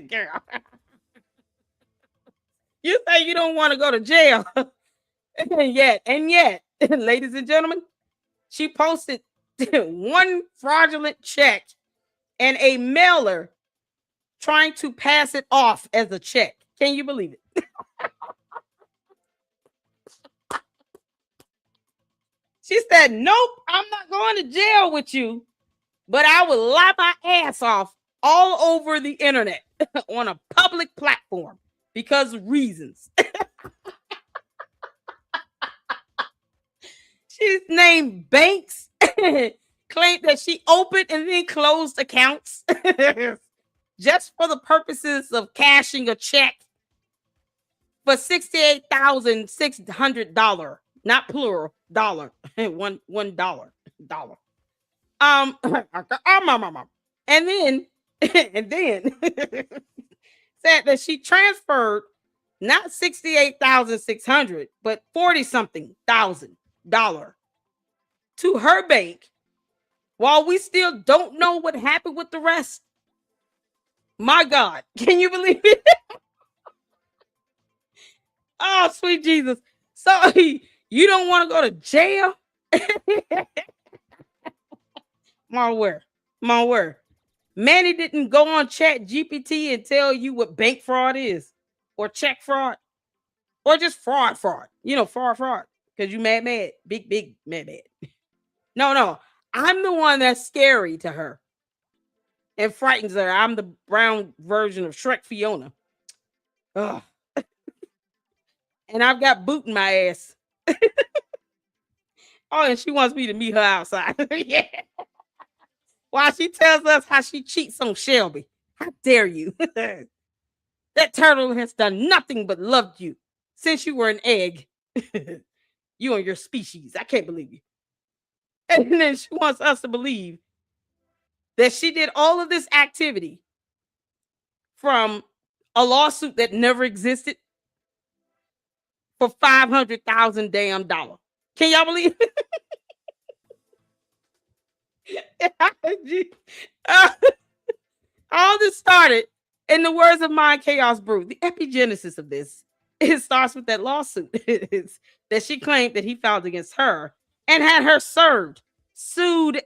Girl. You say you don't want to go to jail. And yet, ladies and gentlemen, she posted one fraudulent check and a mailer trying to pass it off as a check. Can you believe it? She said, nope, I'm not going to jail with you, but I will lie my ass off all over the internet on a public platform because of reasons. She's named Banks, claimed that she opened and then closed accounts just for the purposes of cashing a check for $68,600, not plural, dollar, $1. And then and then said that she transferred not 68,600, but 40 something $1,000 to her bank, while we still don't know what happened with the rest. My God, can you believe it? Oh, sweet Jesus. So you don't want to go to jail? MALware. Manny didn't go on Chat GPT and tell you what bank fraud is, or check fraud, or just fraud. Fraud. Because you mad, big mad. No. I'm the one that's scary to her and frightens her. I'm the brown version of Shrek Fiona. Ugh. And I've got boot in my ass. Oh, and she wants me to meet her outside. Yeah. While she tells us how she cheats on Shelby. How dare you? That turtle has done nothing but loved you since you were an egg. You and your species. I can't believe you. And then she wants us to believe that she did all of this activity from a lawsuit that never existed for $500,000 damn dollar. Can y'all believe it? All this started, in the words of Mind Chaos Brew, the epigenesis of this, it starts with that lawsuit that she claimed that he filed against her and had her sued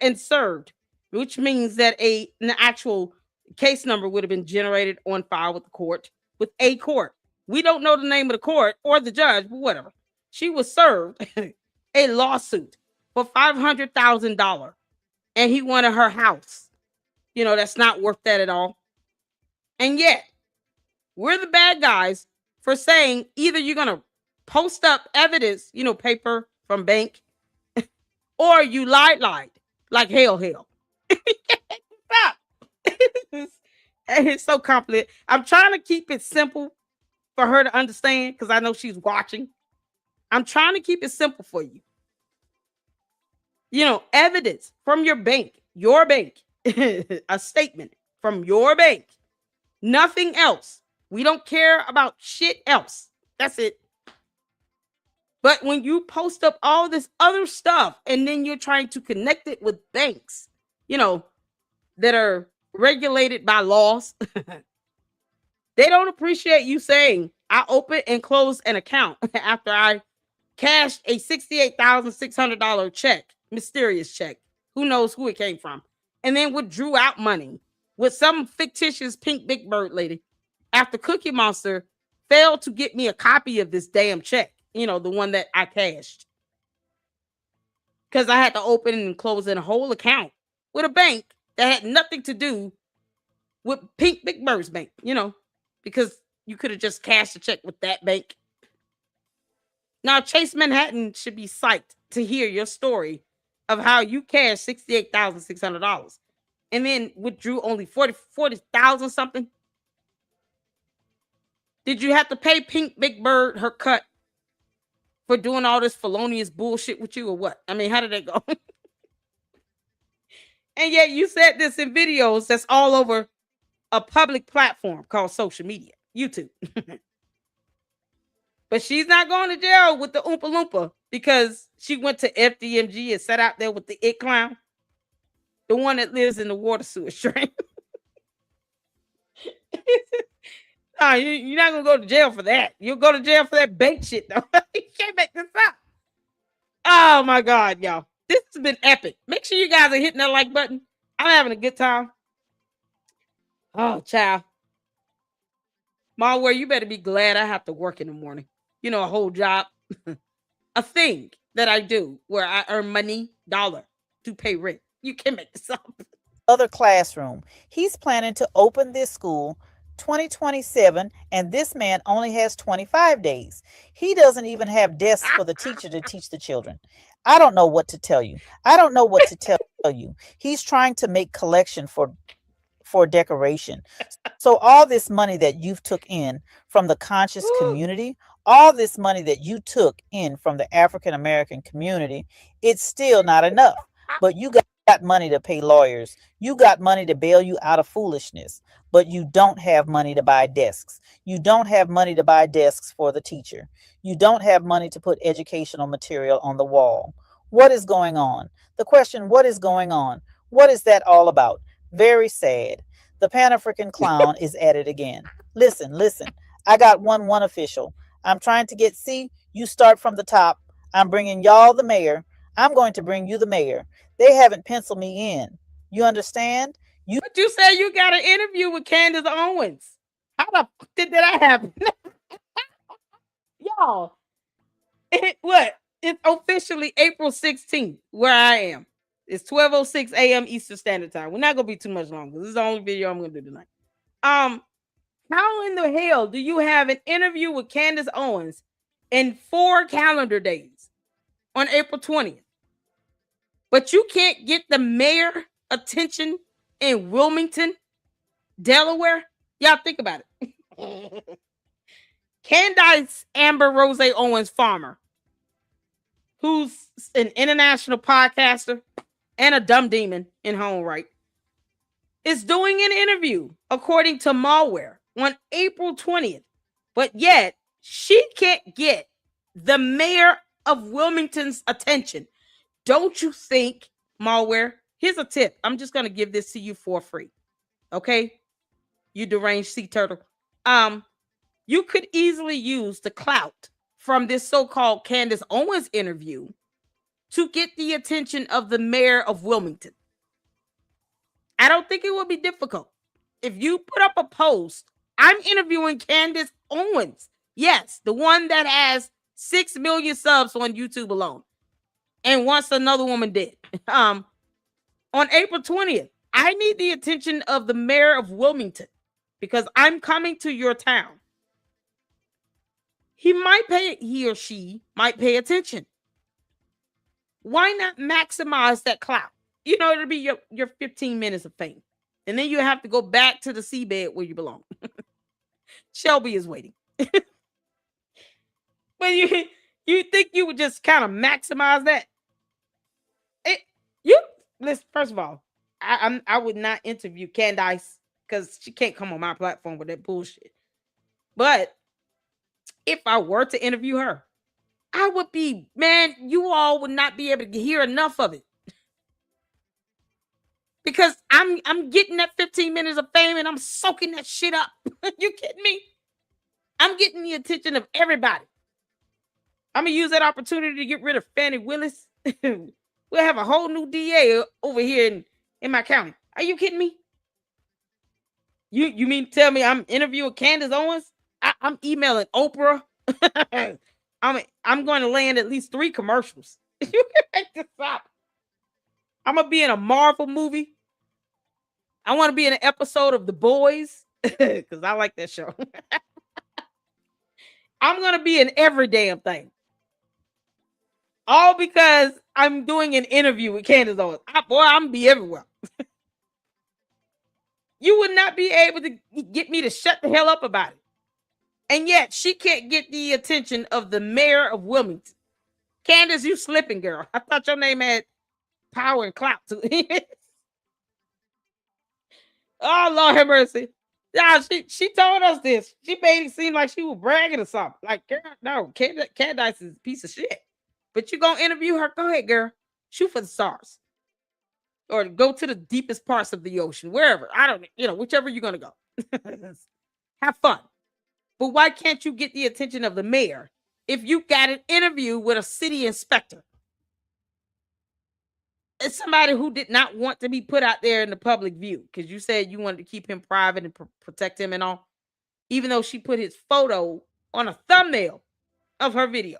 and served, which means that an actual case number would have been generated on file with the court, with a court. We don't know the name of the court or the judge, but whatever. She was served a lawsuit for $500,000, and he wanted her house. That's not worth that at all. And yet, we're the bad guys for saying either you're going to post up evidence, paper from bank, or you lied like hell. Stop. It's so complicated. I'm trying to keep it simple for her to understand because I know she's watching. I'm trying to keep it simple for you. Evidence from your bank, a statement from your bank, nothing else. We don't care about shit else. That's it. But when you post up all this other stuff and then you're trying to connect it with banks, that are regulated by laws, they don't appreciate you saying, I opened and closed an account after I cashed a $68,600 check, mysterious check. Who knows who it came from? And then withdrew out money with some fictitious pink big bird lady after Cookie Monster failed to get me a copy of this damn check, the one that I cashed. Because I had to open and close in a whole account with a bank that had nothing to do with Pink Big Bird's bank, because you could have just cashed a check with that bank. Now, Chase Manhattan should be psyched to hear your story of how you cashed $68,600 and then withdrew only 40,000 something. Did you have to pay Pink Big Bird her cut for doing all this felonious bullshit with you or what? I mean, how did that go? And yet you said this in videos that's all over a public platform called social media, YouTube. But she's not going to jail with the Oompa Loompa because she went to FDMG and sat out there with the it clown, the one that lives in the water sewage drain. No, you're not going to go to jail for that. You'll go to jail for that bank shit, though. You can't make this up. Oh, my God, y'all. This has been epic. Make sure you guys are hitting that like button. I'm having a good time. Oh, child. MALware, you better be glad I have to work in the morning. A whole job. A thing that I do where I earn money, dollar, to pay rent. You can make this up.
Other classroom. He's planning to open this school 2027, and this man only has 25 days. He doesn't even have desks for the teacher to teach the children. I don't know what to tell you. I don't know what to tell you. He's trying to make collection for decoration. So all this money that you've took in from the conscious
Woo.
community, all this money that you took in from the African American community, it's still not enough. But you got money to pay lawyers. You got money to bail you out of foolishness, but you don't have money to buy desks. You don't have money to buy desks for the teacher. You don't have money to put educational material on the wall. What is going on? The question, what is going on? What is that all about? Very sad. The Pan African clown is at it again. Listen, listen. I got one official. I'm trying to get, see, you start from the top. I'm bringing y'all the mayor. I'm going to bring you the mayor. They haven't penciled me in. You understand? You
But you said you got an interview with Candace Owens. How the fuck did that happen? Y'all, what? It's officially April 16th where I am. It's 12:06 a.m. Eastern Standard Time. We're not gonna be too much longer. This is the only video I'm gonna do tonight. Um, how in the hell do you have an interview with Candace Owens in 4 calendar days on April 20th? But you can't get the mayor attention in Wilmington, Delaware? Y'all think about it. Candace Amber Rose Owens Farmer, who's an international podcaster and a dumb demon in her own right, is doing an interview, according to MALware, on April 20th. But yet, she can't get the mayor of Wilmington's attention. Don't you think, MALware? Here's a tip. I'm just going to give this to you for free. Okay? You deranged sea turtle. You could easily use the clout from this so-called Candace Owens interview to get the attention of the mayor of Wilmington. I don't think it would be difficult. If you put up a post, I'm interviewing Candace Owens. Yes, the one that has 6 million subs on YouTube alone. And once another woman did. On April 20th, I need the attention of the mayor of Wilmington because I'm coming to your town. He or she might pay attention. Why not maximize that clout? You know, it'll be your 15 minutes of fame. And then you have to go back to the seabed where you belong. Shelby is waiting. But you think you would just kind of maximize that? Listen, first of all, I would not interview Candace because she can't come on my platform with that bullshit. But if I were to interview her, I would be, man, you all would not be able to hear enough of it. Because I'm getting that 15 minutes of fame and I'm soaking that shit up. You kidding me? I'm getting the attention of everybody. I'm going to use that opportunity to get rid of Fannie Willis. We'll have a whole new DA over here in my county. Are you kidding me? You mean to tell me I'm interviewing Candace Owens? I'm emailing Oprah. I'm going to land at least 3 commercials. You can make this up. I'm going to be in a Marvel movie. I want to be in an episode of The Boys because I like that show. I'm going to be in every damn thing. All because I'm doing an interview with Candace Owens. I'm going to be everywhere. You would not be able to get me to shut the hell up about it. And yet, she can't get the attention of the mayor of Wilmington. Candace, you slipping, girl. I thought your name had power and clout to it. Oh, Lord have mercy. Yeah, she told us this. She made it seem like she was bragging or something. Like, girl, no, Candace is a piece of shit. But you gonna interview her? Go ahead, girl. Shoot for the stars. Or go to the deepest parts of the ocean, wherever. I don't, whichever you're gonna go. Have fun. But why can't you get the attention of the mayor if you got an interview with a city inspector? It's somebody who did not want to be put out there in the public view because you said you wanted to keep him private and protect him and all, even though she put his photo on a thumbnail of her video.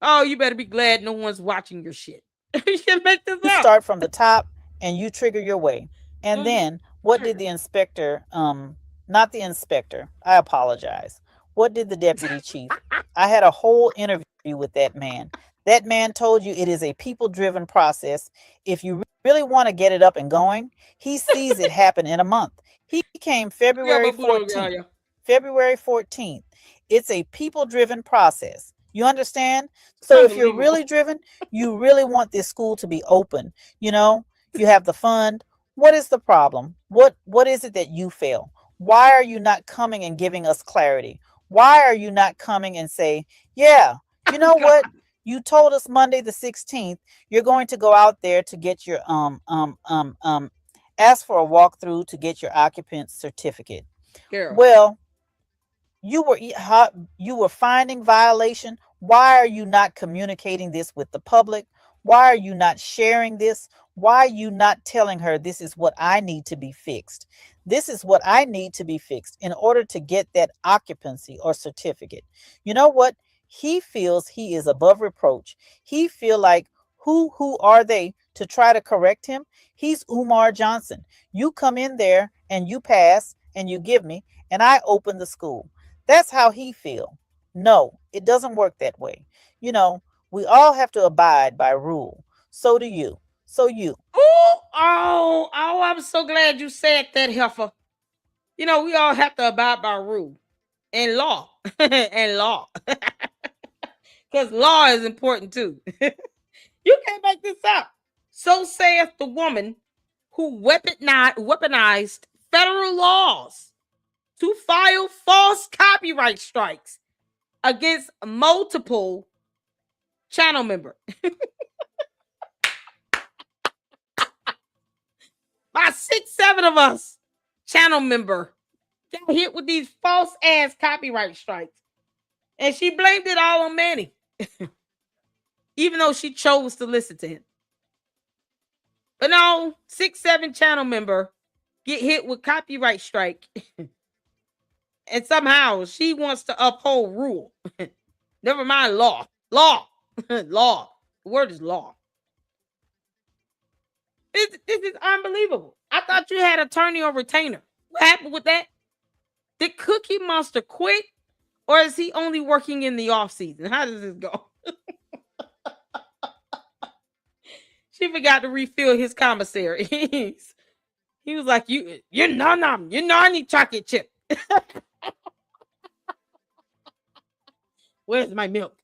Oh, you better be glad no one's watching your shit. You can make this up.
Start from the top and you trigger your way. And then What did the inspector, not the inspector, I apologize. What did the deputy chief? I had a whole interview with that man. That man told you it is a people driven process. If you really want to get it up and going, he sees it happen in a month. He came
Yeah,
February
but Budo,
14th.
yeah.
February 14th. It's a people driven process. You understand?
It's
So if you're really
unbelievable.
driven, you really want this school to be open. You know, you have the fund. What is the problem? What is it that you feel? Why are you not coming and giving us clarity? Why are you not coming and say, yeah, you know
God.
what? You told us Monday the 16th you're going to go out there to get your ask for a walkthrough to get your occupant certificate.
Girl.
Well, you were finding violation. Why are you not communicating this with the public? Why are you not sharing this? Why are you not telling her this is what I need to be fixed? This is what I need to be fixed in order to get that occupancy or certificate. You know what? He feels he is above reproach. He feel like who are they to try to correct him? He's Umar Johnson. You come in there and you pass and you give me and I open the school. That's how he feel. No, it doesn't work that way. You know, we all have to abide by rule. So do you. So you.
Oh, I'm so glad you said that, Heifer. You know, we all have to abide by rule and law. And law. Because law is important too. You can't make this up. So saith the woman who weaponized federal laws to file false copyright strikes against multiple channel member. By 6, 7 of us channel member got hit with these false ass copyright strikes. And she blamed it all on Manny. Even though she chose to listen to him. But no, 6, 7 channel member get hit with copyright strike. And somehow she wants to uphold rule. Never mind law. Law. Law. The word is law. This is unbelievable. I thought you had attorney or retainer. What happened with that? Did Cookie Monster quit? Or is he only working in the off season? How does this go? She forgot to refill his commissary. He was like, you're nom. You know I need chocolate chip. Where's my milk?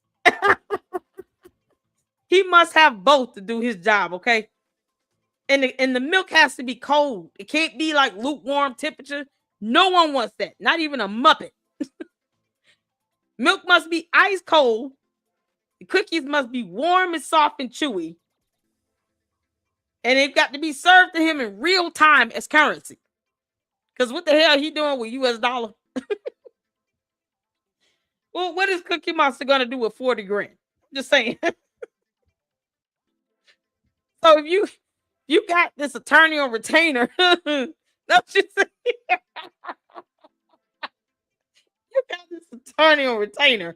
He must have both to do his job, okay? And the milk has to be cold. It can't be like lukewarm temperature. No one wants that. Not even a Muppet. Milk must be ice cold. The cookies must be warm and soft and chewy. And they've got to be served to him in real time as currency. Because what the hell he doing with US dollar? Well, what is Cookie Monster going to do with 40 grand? Just saying. So if you got this attorney on retainer, don't you see? You got this attorney on retainer.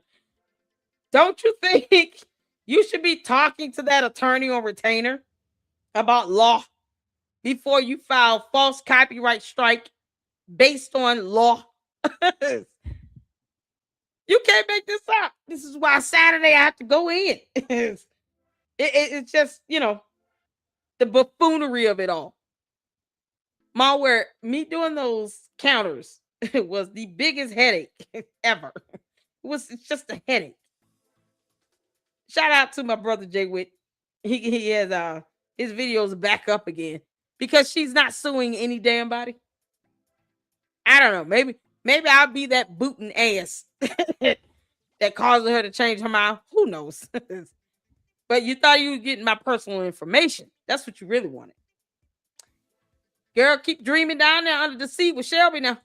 Don't you think you should be talking to that attorney on retainer about law before you file false copyright strike based on law? You can't make this up. This is why Saturday I have to go in. It's just, the buffoonery of it all. MALware, me doing those counters was the biggest headache ever. It's just a headache. Shout out to my brother Jay Witt. He has his videos back up again because she's not suing any damn body. I don't know. Maybe I'll be that booting ass that causes her to change her mind. Who knows? But you thought you were getting my personal information. That's what you really wanted. Girl, keep dreaming down there under the sea with Shelby now.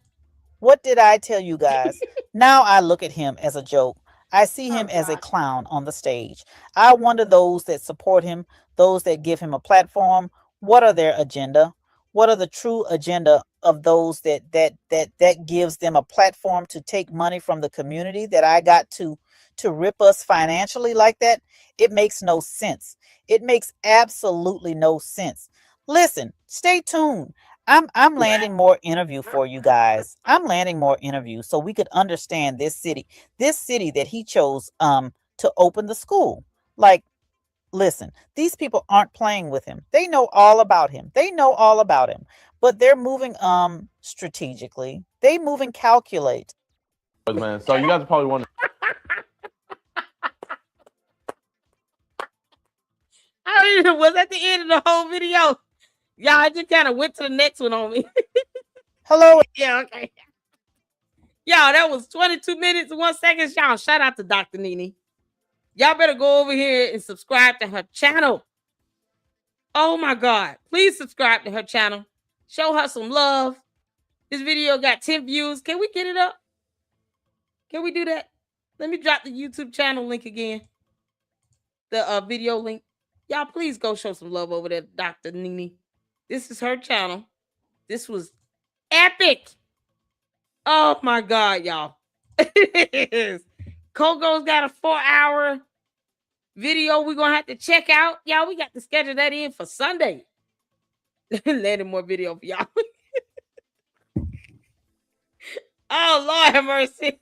What did I tell you guys? Now I look at him as a joke. I see him
Oh,
as a
God.
clown on the stage. I wonder those that support him, those that give him a platform, what are their agenda? What are the true agenda of those that gives them a platform to take money from the community that I got to rip us financially like that? It makes no sense. It makes absolutely no sense. Listen, stay tuned. I'm landing more interview for you guys. I'm landing more interview so we could understand this city that he chose to open the school. Like, listen, these people aren't playing with him. They know all about him. But they're moving strategically. They moving calculate.
Man, so you guys are probably wondering.
I don't even know, was that the end of the whole video? Y'all, I just kind of went to the next one on me.
Hello.
Yeah, okay. Y'all, that was 22 minutes and 1 second. Y'all, shout out to Dr. Nene. Y'all better go over here and subscribe to her channel. Oh my God. Please subscribe to her channel. Show her some love. This video got 10 views. Can we get it up? Can we do that? Let me drop the YouTube channel link again. The video link. Y'all, please go show some love over there, Dr. Nene. This is her channel. This was epic. Oh my God, y'all. Coco's got a 4-hour video we're going to have to check out. Y'all, we got to schedule that in for Sunday. Landing more video for y'all. Oh, Lord have mercy.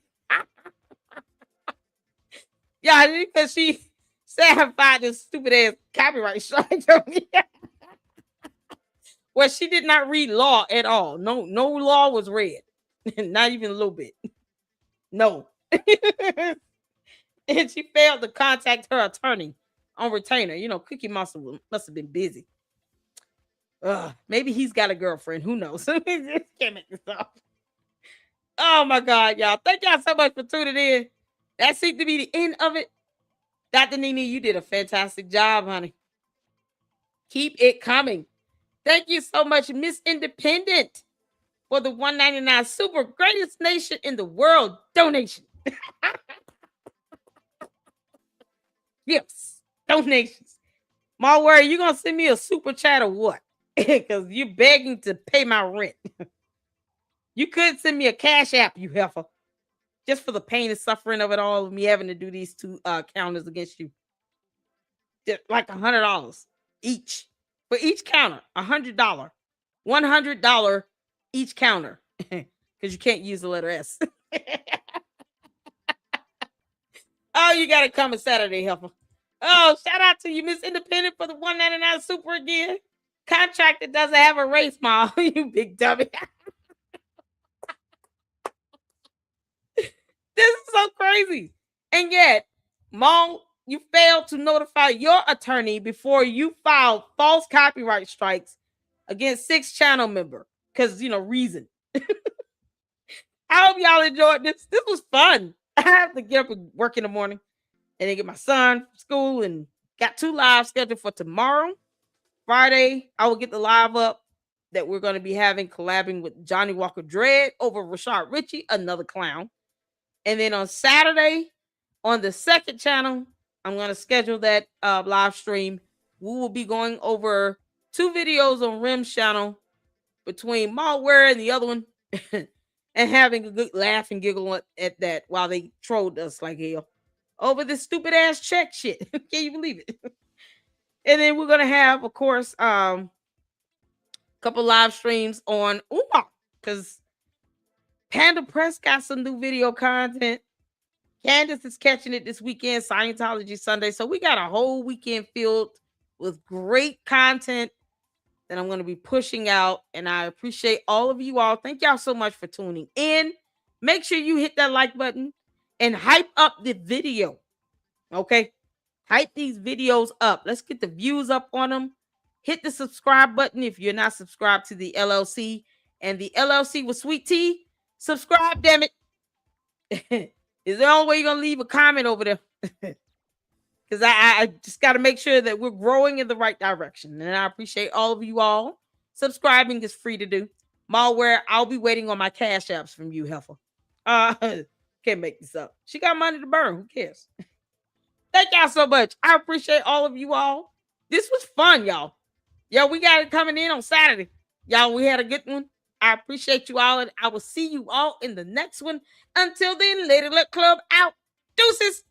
Y'all, because she said I filed this stupid ass copyright strike on me. Well, she did not read law at all. No law was read. Not even a little bit. No. And she failed to contact her attorney on retainer. You know, Cookie must have been busy. Maybe he's got a girlfriend. Who knows? Just can't make this up. Oh my God, y'all. Thank y'all so much for tuning in. That seemed to be the end of it. Dr. Nene, you did a fantastic job, honey. Keep it coming. Thank you so much, Miss Independent, for the $1.99 super greatest nation in the world donation. Gifts, donations. MALware, you gonna send me a super chat or what? Because you're begging to pay my rent. You could send me a cash app, you heifer. Just for the pain and suffering of it all, of me having to do these two counters against you. Just like $100 each. For each counter, $100. $100 each counter. Because you can't use the letter S. Oh, you got to come on Saturday, heifer. Oh, shout out to you, Miss Independent, for the $1.99 super again. Contractor doesn't have a race, Ma. You big dummy. This is so crazy. And yet, Mom, you failed to notify your attorney before you filed false copyright strikes against 6 channel member. Because, reason. I hope y'all enjoyed this. This was fun. I have to get up and work in the morning and then get my son from school, and got 2 lives scheduled for tomorrow. Friday, I will get the live up that we're going to be having collabing with Johnny Walker Dread over Rashad Ritchie, another clown. And then on Saturday, on the 2nd channel, I'm going to schedule that live stream. We will be going over 2 videos on Rim's channel between MALware and the other one and having a good laugh and giggle at that while they trolled us like hell over this stupid ass check shit. Can you believe it? And then we're going to have, of course, a couple live streams on Uma, because Panda Press got some new video content. Candace is catching it this weekend, Scientology Sunday. So we got a whole weekend filled with great content that I'm going to be pushing out. And I appreciate all of you all. Thank y'all so much for tuning in. Make sure you hit that like button and hype up the video. Okay? Hype these videos up. Let's get the views up on them. Hit the subscribe button if you're not subscribed to the LLC. And the LLC with Sweet Tea, subscribe, damn it. Is the only way you're going to leave a comment over there. Because I just got to make sure that we're growing in the right direction. And I appreciate all of you all. Subscribing is free to do. MALware, I'll be waiting on my cash apps from you, heifer. Can't make this up. She got money to burn. Who cares? Thank y'all so much. I appreciate all of you all. This was fun, y'all. Yo, we got it coming in on Saturday. Y'all, we had a good one. I appreciate you all, and I will see you all in the next one. Until then, Lady Luck Club out. Deuces.